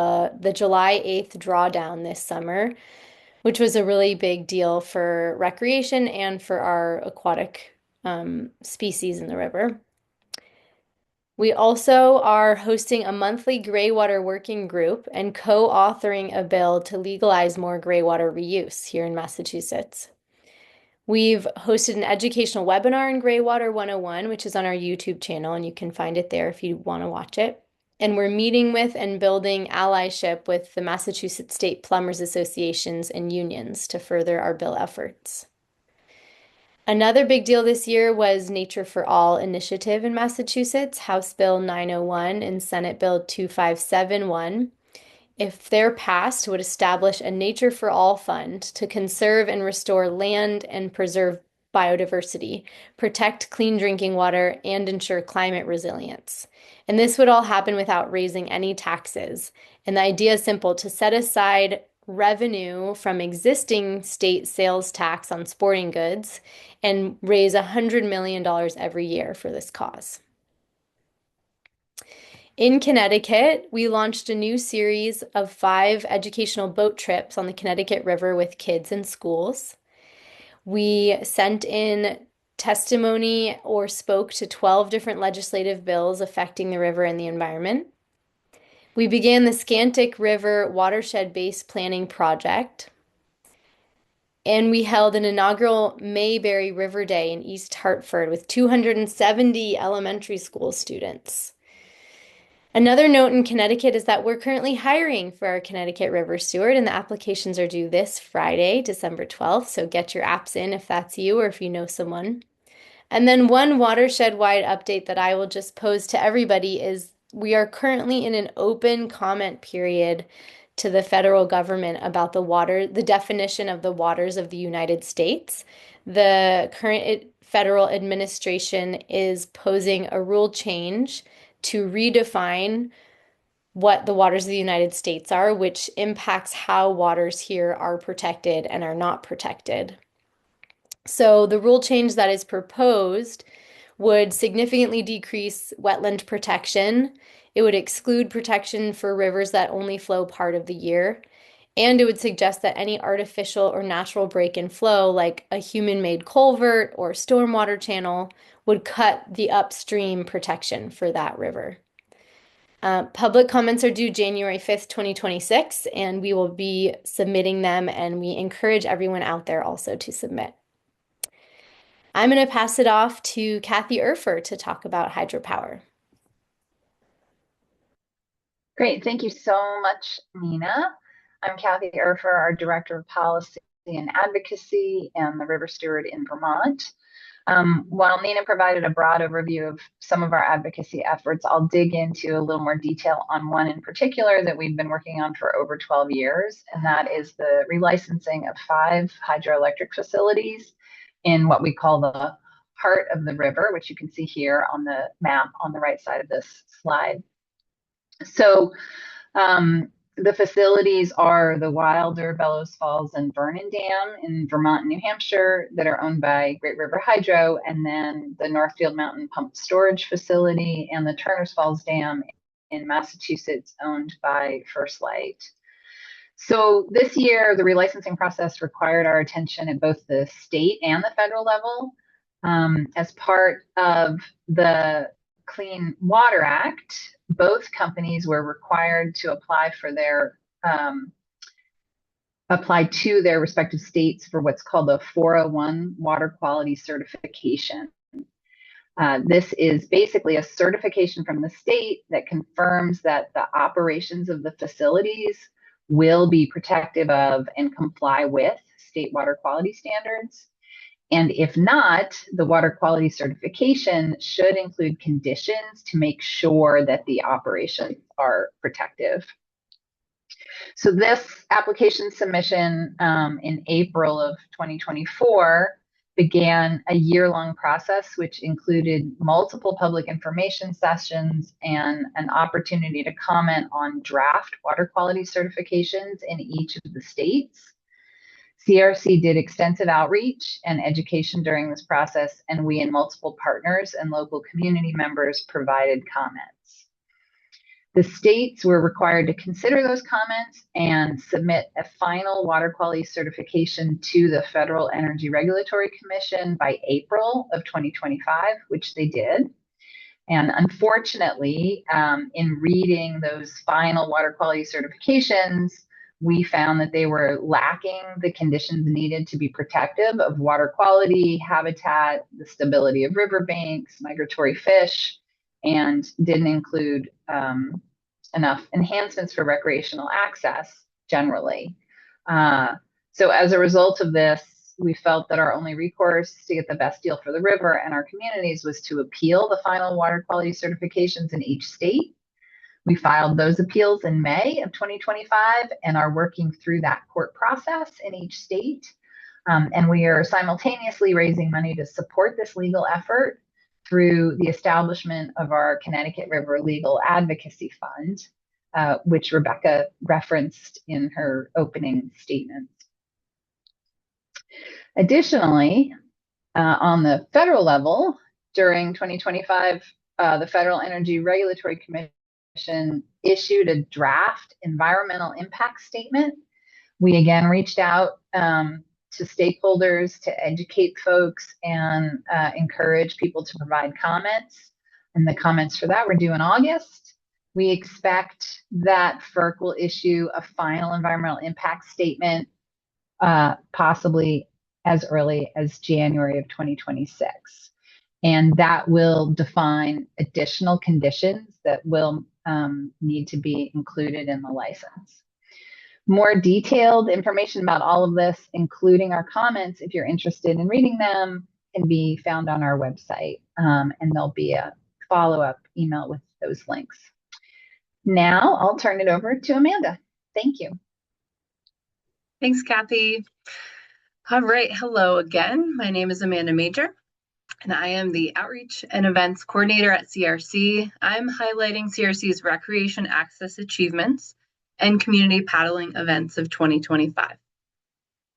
Speaker 9: the July 8th drawdown this summer, which was a really big deal for recreation and for our aquatic species in the river. We also are hosting a monthly graywater working group and co-authoring a bill to legalize more graywater reuse here in Massachusetts. We've hosted an educational webinar in Graywater 101, which is on our YouTube channel, and you can find it there if you want to watch it. And we're meeting with and building allyship with the Massachusetts State Plumbers Associations and unions to further our bill efforts. Another big deal this year was Nature for All initiative in Massachusetts, House Bill 901 and Senate Bill 2571. If they're passed, would establish a Nature for All fund to conserve and restore land and preserve biodiversity, protect clean drinking water, and ensure climate resilience. And this would all happen without raising any taxes. And the idea is simple: to set aside revenue from existing state sales tax on sporting goods and raise $100 million every year for this cause. In Connecticut, we launched a new series of 5 educational boat trips on the Connecticut River with kids in schools. We sent in testimony or spoke to 12 different legislative bills affecting the river and the environment. We began the Scantic River watershed-based planning project, and we held an inaugural Mayberry River Day in East Hartford with 270 elementary school students. Another note in Connecticut is that we're currently hiring for our Connecticut River Steward, and the applications are due this Friday, December 12th, so get your apps in if that's you or if you know someone. And then one watershed-wide update that I will just pose to everybody is we are currently in an open comment period to the federal government about the definition of the waters of the United States. The current federal administration is posing a rule change to redefine what the waters of the United States are, which impacts how waters here are protected and are not protected. So the rule change that is proposed would significantly decrease wetland protection. It would exclude protection for rivers that only flow part of the year. And it would suggest that any artificial or natural break in flow, like a human-made culvert or stormwater channel, would cut the upstream protection for that river. Public comments are due January 5th, 2026, and we will be submitting them, and we encourage everyone out there also to submit. I'm going to pass it off to Kathy Erfer to talk about hydropower.
Speaker 10: Great. Thank you so much, Nina. I'm Kathy Erfer, our Director of Policy and Advocacy and the River Steward in Vermont. While Nina provided a broad overview of some of our advocacy efforts, I'll dig into a little more detail on one in particular that we've been working on for over 12 years, and that is the relicensing of 5 hydroelectric facilities in what we call the heart of the river, which you can see here on the map on the right side of this slide. So the facilities are the Wilder, Bellows Falls, and Vernon Dam in Vermont and New Hampshire that are owned by Great River Hydro, and then the Northfield Mountain Pump Storage Facility and the Turners Falls Dam in Massachusetts owned by First Light. So this year, the relicensing process required our attention at both the state and the federal level. As part of the Clean Water Act, both companies were required to apply to their respective states for what's called a 401 water quality certification. This is basically a certification from the state that confirms that the operations of the facilities will be protective of and comply with state water quality standards. And if not, the water quality certification should include conditions to make sure that the operations are protective. So this application submission in April of 2024 began a year-long process, which included multiple public information sessions and an opportunity to comment on draft water quality certifications in each of the states. CRC did extensive outreach and education during this process, and we and multiple partners and local community members provided comments. The states were required to consider those comments and submit a final water quality certification to the Federal Energy Regulatory Commission by April of 2025, which they did. And unfortunately, in reading those final water quality certifications, we found that they were lacking the conditions needed to be protective of water quality, habitat, the stability of riverbanks, migratory fish, and didn't include enough enhancements for recreational access generally. So as a result of this, we felt that our only recourse to get the best deal for the river and our communities was to appeal the final water quality certifications in each state. We filed those appeals in May of 2025 and are working through that court process in each state. And we are simultaneously raising money to support this legal effort through the establishment of our Connecticut River Legal Advocacy Fund, which Rebecca referenced in her opening statements. Additionally, on the federal level, during 2025, the Federal Energy Regulatory Commission issued a draft environmental impact statement. We again reached out to stakeholders to educate folks and encourage people to provide comments. And the comments for that were due in August. We expect that FERC will issue a final environmental impact statement possibly as early as January of 2026. And that will define additional conditions that will need to be included in the license. More detailed information about all of this, including our comments, if you're interested in reading them, can be found on our website. And there'll be a follow-up email with those links. Now I'll turn it over to Amanda. Thank you.
Speaker 1: Thanks, Kathy. All right, hello again. My name is Amanda Major, and I am the Outreach and Events Coordinator at CRC. I'm highlighting CRC's recreation access achievements and community paddling events of 2025.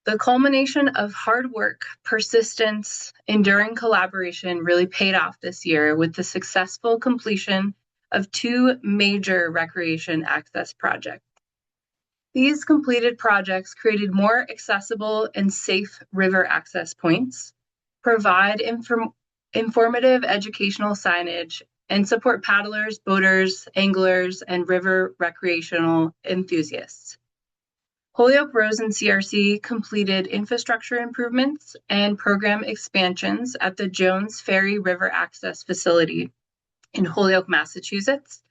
Speaker 1: The culmination of hard work, persistence, enduring collaboration really paid off this year with the successful completion of 2 major recreation access projects. These completed projects created more accessible and safe river access points, provide informative educational signage, and support paddlers, boaters, anglers, and river recreational enthusiasts. Holyoke Rose and CRC completed infrastructure improvements and program expansions at the Jones Ferry River Access Facility in Holyoke, Massachusetts,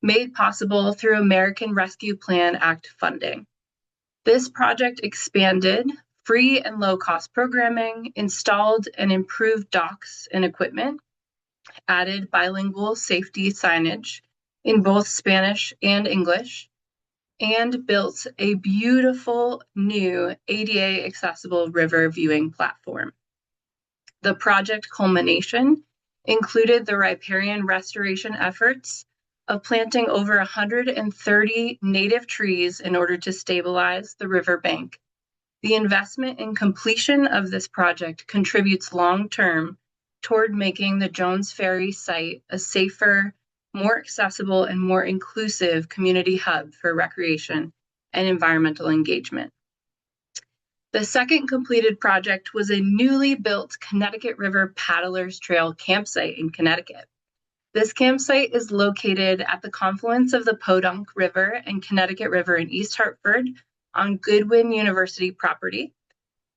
Speaker 1: made possible through American Rescue Plan Act funding. This project expanded free and low-cost programming, installed and improved docks and equipment, added bilingual safety signage in both Spanish and English, and built a beautiful new ADA accessible river viewing platform. The project culmination included the riparian restoration efforts of planting over 130 native trees in order to stabilize the riverbank. The investment and completion of this project contributes long-term toward making the Jones Ferry site a safer, more accessible, and more inclusive community hub for recreation and environmental engagement. The second completed project was a newly built Connecticut River Paddlers Trail campsite in Connecticut. This campsite is located at the confluence of the Podunk River and Connecticut River in East Hartford on Goodwin University property.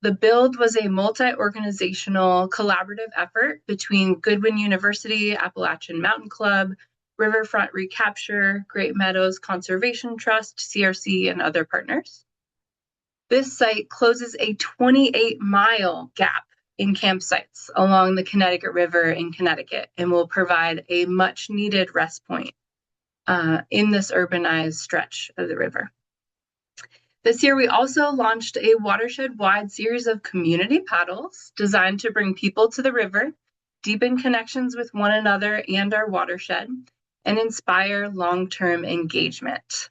Speaker 1: The build was a multi-organizational collaborative effort between Goodwin University, Appalachian Mountain Club, Riverfront Recapture, Great Meadows Conservation Trust, CRC, and other partners. This site closes a 28-mile gap in campsites along the Connecticut River in Connecticut and will provide a much-needed rest point in this urbanized stretch of the river. This year, we also launched a watershed-wide series of community paddles designed to bring people to the river, deepen connections with one another and our watershed, and inspire long-term engagement.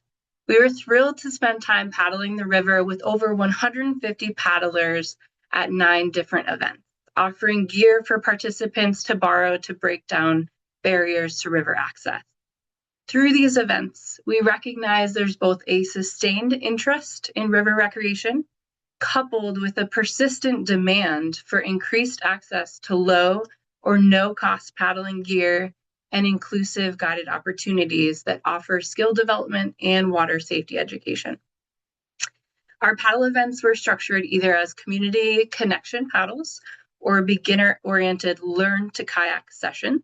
Speaker 1: We were thrilled to spend time paddling the river with over 150 paddlers at 9 different events, offering gear for participants to borrow to break down barriers to river access. Through these events, we recognize there's both a sustained interest in river recreation, coupled with a persistent demand for increased access to low or no-cost paddling gear and inclusive guided opportunities that offer skill development and water safety education. Our paddle events were structured either as community connection paddles or beginner-oriented learn to kayak sessions.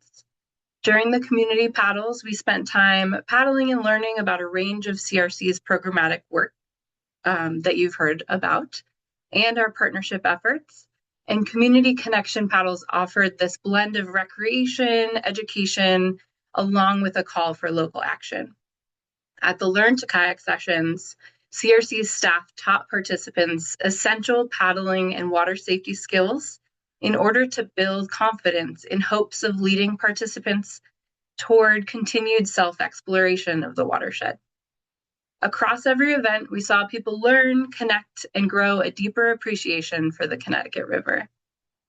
Speaker 1: During the community paddles, we spent time paddling and learning about a range of CRC's programmatic work that you've heard about and our partnership efforts. And community connection paddles offered this blend of recreation, education, along with a call for local action. At the Learn to Kayak sessions, CRC's staff taught participants essential paddling and water safety skills in order to build confidence in hopes of leading participants toward continued self-exploration of the watershed. Across every event, we saw people learn, connect, and grow a deeper appreciation for the Connecticut River.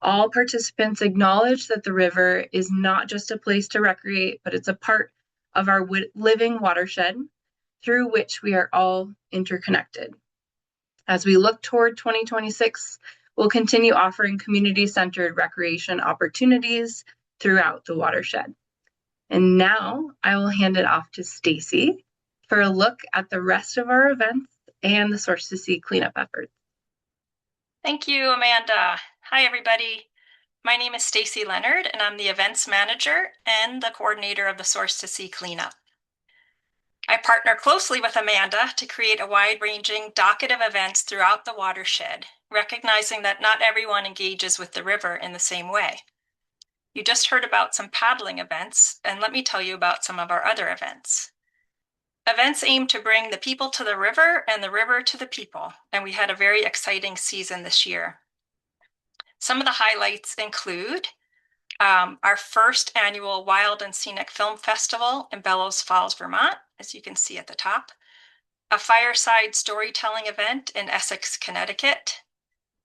Speaker 1: All participants acknowledge that the river is not just a place to recreate, but it's a part of our living watershed through which we are all interconnected. As we look toward 2026, we'll continue offering community-centered recreation opportunities throughout the watershed. And now I will hand it off to Stacy for a look at the rest of our events and the Source to Sea cleanup efforts.
Speaker 11: Thank you, Amanda. Hi, everybody. My name is Stacy Leonard, and I'm the events manager and the coordinator of the Source to Sea cleanup. I partner closely with Amanda to create a wide-ranging docket of events throughout the watershed, recognizing that not everyone engages with the river in the same way. You just heard about some paddling events, and let me tell you about some of our other events. Events aim to bring the people to the river and the river to the people, and we had a very exciting season this year. Some of the highlights include our first annual Wild and Scenic Film Festival in Bellows Falls, Vermont, as you can see at the top, a fireside storytelling event in Essex, Connecticut,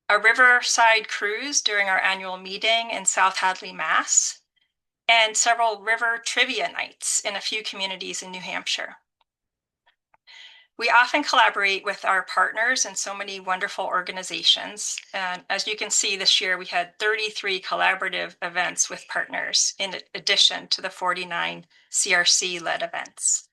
Speaker 11: a riverside cruise during our annual meeting in South Hadley, Mass., and several river trivia nights in a few communities in New Hampshire. We often collaborate with our partners in so many wonderful organizations. And as you can see, this year we had 33 collaborative events with partners in addition to the 49 CRC-led events.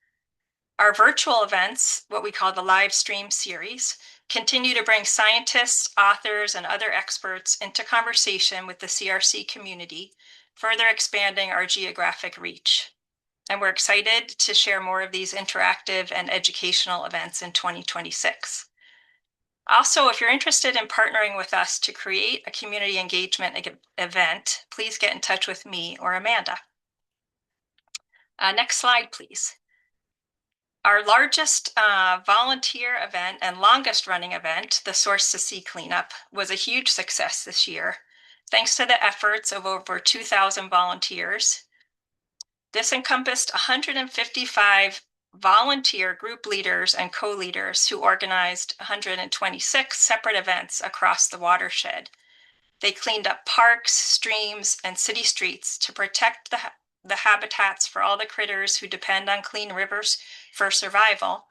Speaker 11: Our virtual events, what we call the LiveStream series, continue to bring scientists, authors, and other experts into conversation with the CRC community, further expanding our geographic reach. And we're excited to share more of these interactive and educational events in 2026. Also, if you're interested in partnering with us to create a community engagement event, please get in touch with me or Amanda. Next slide, please. Our largest volunteer event and longest running event, the Source to Sea Cleanup, was a huge success this year, thanks to the efforts of over 2,000 volunteers. This encompassed 155 volunteer group leaders and co-leaders who organized 126 separate events across the watershed. They cleaned up parks, streams, and city streets to protect the habitats for all the critters who depend on clean rivers for survival,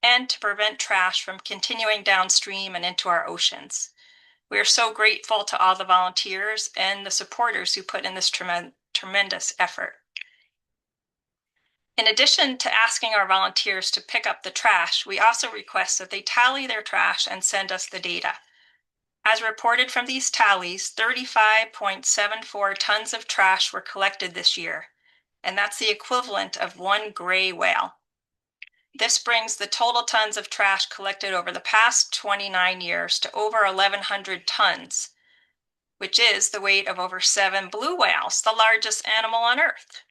Speaker 11: and to prevent trash from continuing downstream and into our oceans. We are so grateful to all the volunteers and the supporters who put in this tremendous effort. In addition to asking our volunteers to pick up the trash, we also request that they tally their trash and send us the data. As reported from these tallies, 35.74 tons of trash were collected this year, and that's the equivalent of one gray whale. This brings the total tons of trash collected over the past 29 years to over 1,100 tons, which is the weight of over 7 blue whales, the largest animal on Earth.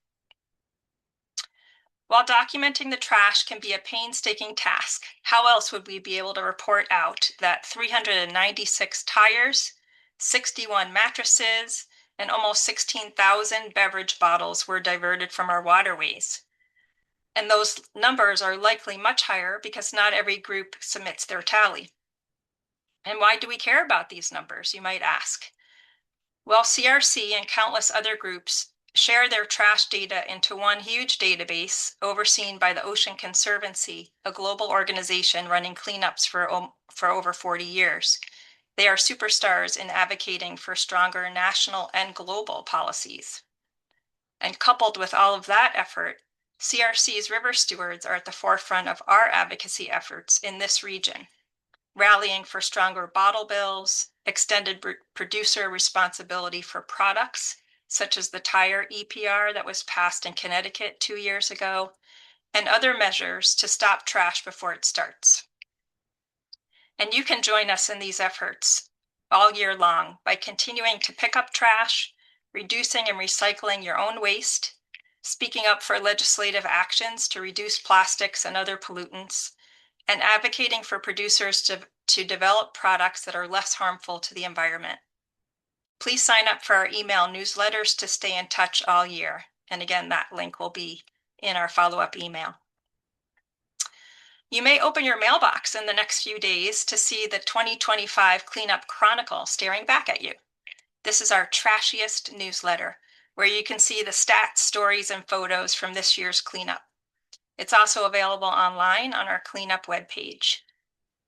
Speaker 11: While documenting the trash can be a painstaking task, how else would we be able to report out that 396 tires, 61 mattresses, and almost 16,000 beverage bottles were diverted from our waterways? And those numbers are likely much higher because not every group submits their tally. And why do we care about these numbers, you might ask? Well, CRC and countless other groups share their trash data into one huge database overseen by the Ocean Conservancy, a global organization running cleanups for over 40 years. They are superstars in advocating for stronger national and global policies. And coupled with all of that effort, CRC's river stewards are at the forefront of our advocacy efforts in this region, rallying for stronger bottle bills, extended producer responsibility for products, such as the tire EPR that was passed in Connecticut 2 years ago, and other measures to stop trash before it starts. And you can join us in these efforts all year long by continuing to pick up trash, reducing and recycling your own waste, speaking up for legislative actions to reduce plastics and other pollutants, and advocating for producers to develop products that are less harmful to the environment. Please sign up for our email newsletters to stay in touch all year. And again, that link will be in our follow-up email. You may open your mailbox in the next few days to see the 2025 Cleanup Chronicle staring back at you. This is our trashiest newsletter, where you can see the stats, stories, and photos from this year's cleanup. It's also available online on our cleanup webpage.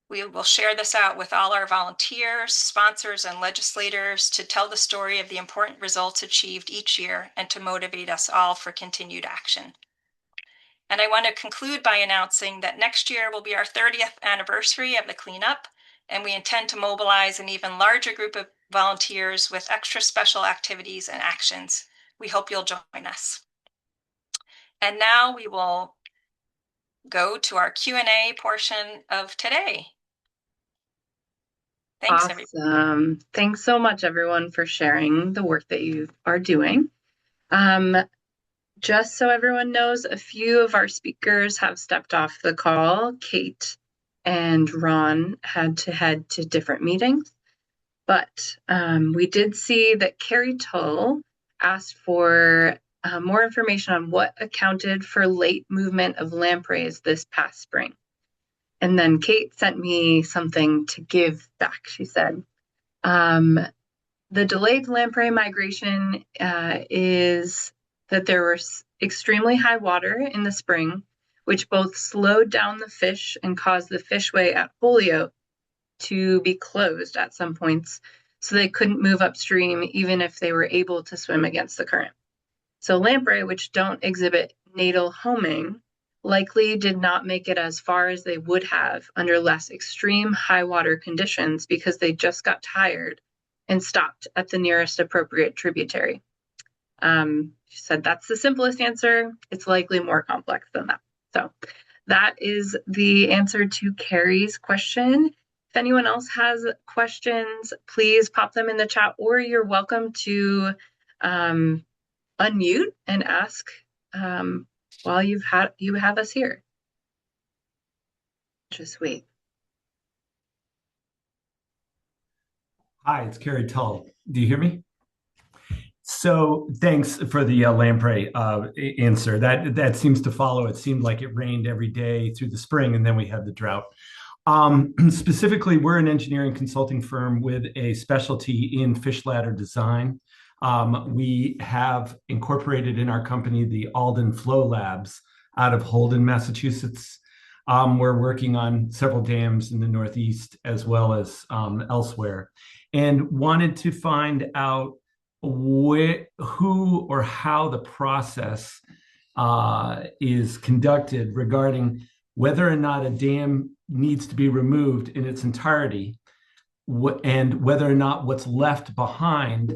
Speaker 11: We will share this out with all our volunteers, sponsors, and legislators to tell the story of the important results achieved each year and to motivate us all for continued action. And I want to conclude by announcing that next year will be our 30th anniversary of the cleanup, and we intend to mobilize an even larger group of volunteers with extra special activities and actions. We hope you'll join us. And now we will go to our Q&A portion of today. Thanks,
Speaker 1: Awesome. Thanks so much, everyone, for sharing the work that you are doing. Just so everyone knows, a few of our speakers have stepped off the call. Kate and Ron had to head to different meetings, but we did see that Carrie Tull asked for more information on what accounted for late movement of lampreys this past spring. And then Kate sent me something to give back. She said, the delayed lamprey migration is that there was extremely high water in the spring, which both slowed down the fish and caused the fishway at Holyoke to be closed at some points, so they couldn't move upstream even if they were able to swim against the current. So lamprey, which don't exhibit natal homing, likely did not make it as far as they would have under less extreme high water conditions because they just got tired and stopped at the nearest appropriate tributary. She said that's the simplest answer. It's likely more complex than that. So that is the answer to Carrie's question. If anyone else has questions, please pop them in the chat, or you're welcome to unmute and ask while you have us here. Just wait.
Speaker 12: Hi, it's Carrie Tull. Do you hear me? So thanks for the lamprey answer. That seems to follow. It seemed like it rained every day through the spring, and then we had the drought. Specifically, we're an engineering consulting firm with a specialty in fish ladder design. We have incorporated in our company the Alden Flow Labs out of Holden, Massachusetts. We're working on several dams in the Northeast as well as elsewhere, and wanted to find out who or how the process is conducted regarding whether or not a dam needs to be removed in its entirety, and whether or not what's left behind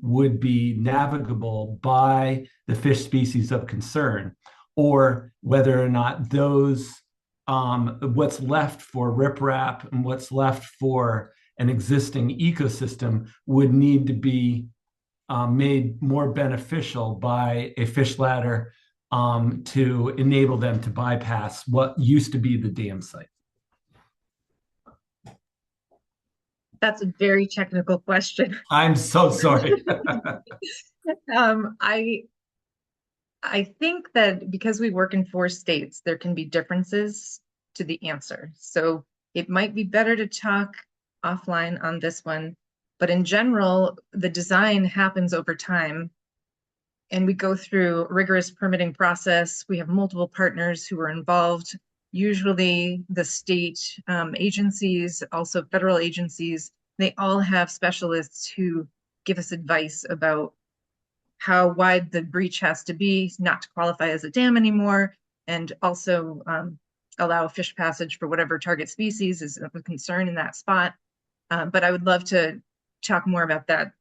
Speaker 12: would be navigable by the fish species of concern, or whether or not those what's left for riprap and what's left for an existing ecosystem would need to be made more beneficial by a fish ladder to enable them to bypass what used to be the dam site.
Speaker 5: That's a very technical question.
Speaker 12: I'm so sorry.
Speaker 5: I think that because we work in 4 states, there can be differences to the answer. So it might be better to talk offline on this one. But in general, the design happens over time, and we go through a rigorous permitting process. We have multiple partners who are involved, usually the state agencies, also federal agencies. They all have specialists who give us advice about how wide the breach has to be not to qualify as a dam anymore, and also allow fish passage for whatever target species is of concern in that spot. But I would love to talk more about that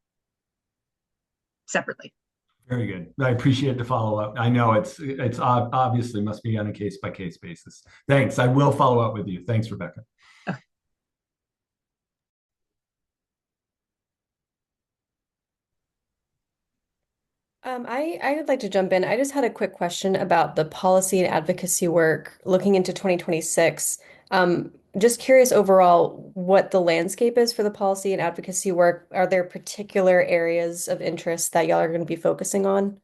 Speaker 5: separately.
Speaker 12: Very good. I appreciate the follow-up. I know it's obviously must be on a case-by-case basis. Thanks. I will follow up with you. Thanks, Rebecca.
Speaker 5: Okay.
Speaker 9: I would like to jump in. I just had a quick question about the policy and advocacy work looking into 2026. Just curious overall what the landscape is for the policy and advocacy work. Are there particular areas of interest that y'all are going to be focusing on?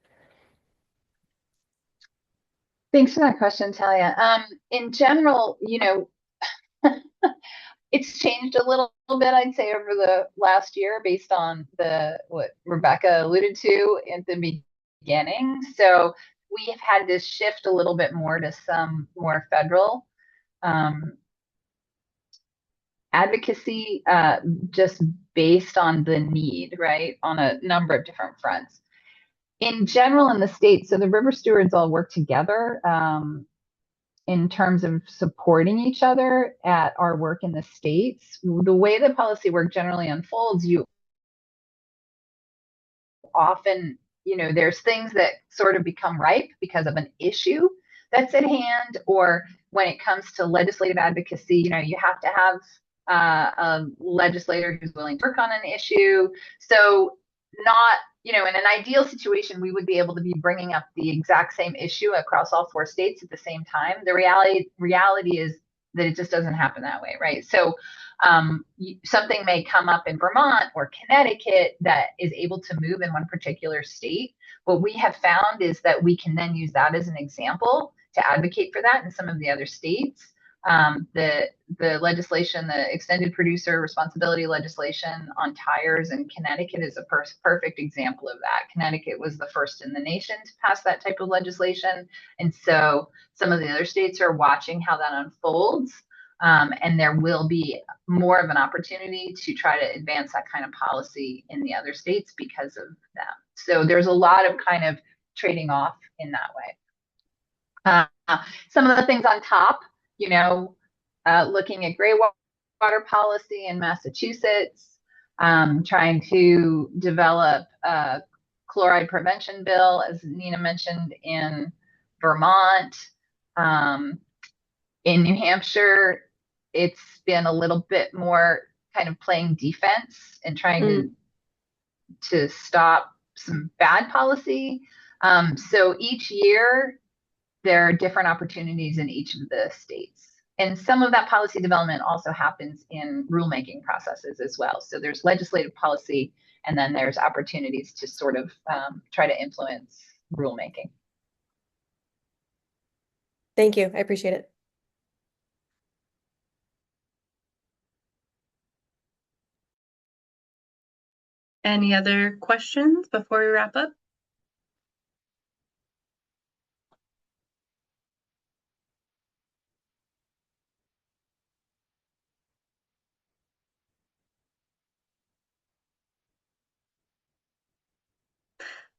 Speaker 10: Thanks for that question, Talia. In general, it's changed a little bit, I'd say, over the last year based on what Rebecca alluded to at the beginning. So we have had to shift a little bit more to some more federal advocacy, just based on the need, right, on a number of different fronts. In general, in the state, so the river stewards all work together in terms of supporting each other at our work in the states. The way the policy work generally unfolds, you often, there's things that sort of become ripe because of an issue that's at hand, or when it comes to legislative advocacy, you have to have a legislator who's willing to work on an issue. So not, in an ideal situation, we would be able to be bringing up the exact same issue across all 4 states at the same time. The reality is that it just doesn't happen that way, right? So something may come up in Vermont or Connecticut that is able to move in one particular state. What we have found is that we can then use that as an example to advocate for that in some of the other states. The legislation, the extended producer responsibility legislation on tires in Connecticut is a perfect example of that. Connecticut was the first in the nation to pass that type of legislation. And so some of the other states are watching how that unfolds. And there will be more of an opportunity to try to advance that kind of policy in the other states because of them. So there's a lot of kind of trading off in that way. Some of the things on top, looking at gray water policy in Massachusetts, trying to develop a chloride prevention bill, as Nina mentioned, in Vermont. In New Hampshire, it's been a little bit more kind of playing defense and trying to stop some bad policy. So each year, there are different opportunities in each of the states. And some of that policy development also happens in rulemaking processes as well. So there's legislative policy, and then there's opportunities to sort of try to influence rulemaking.
Speaker 9: Thank you. I appreciate it.
Speaker 1: Any other questions before we wrap up?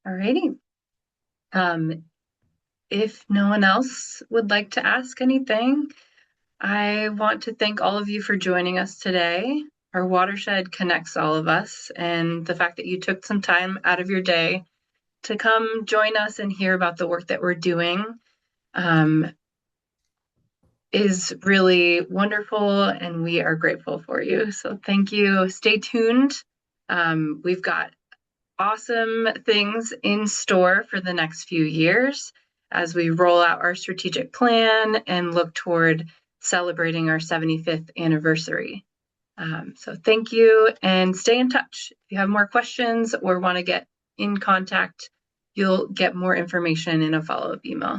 Speaker 1: Alrighty. If no one else would like to ask anything, I want to thank all of you for joining us today. Our watershed connects all of us, and the fact that you took some time out of your day to come join us and hear about the work that we're doing is really wonderful, and we are grateful for you. So thank you. Stay tuned. We've got awesome things in store for the next few years as we roll out our strategic plan and look toward celebrating our 75th anniversary. So thank you, and stay in touch. If you have more questions or want to get in contact, you'll get more information in a follow-up email.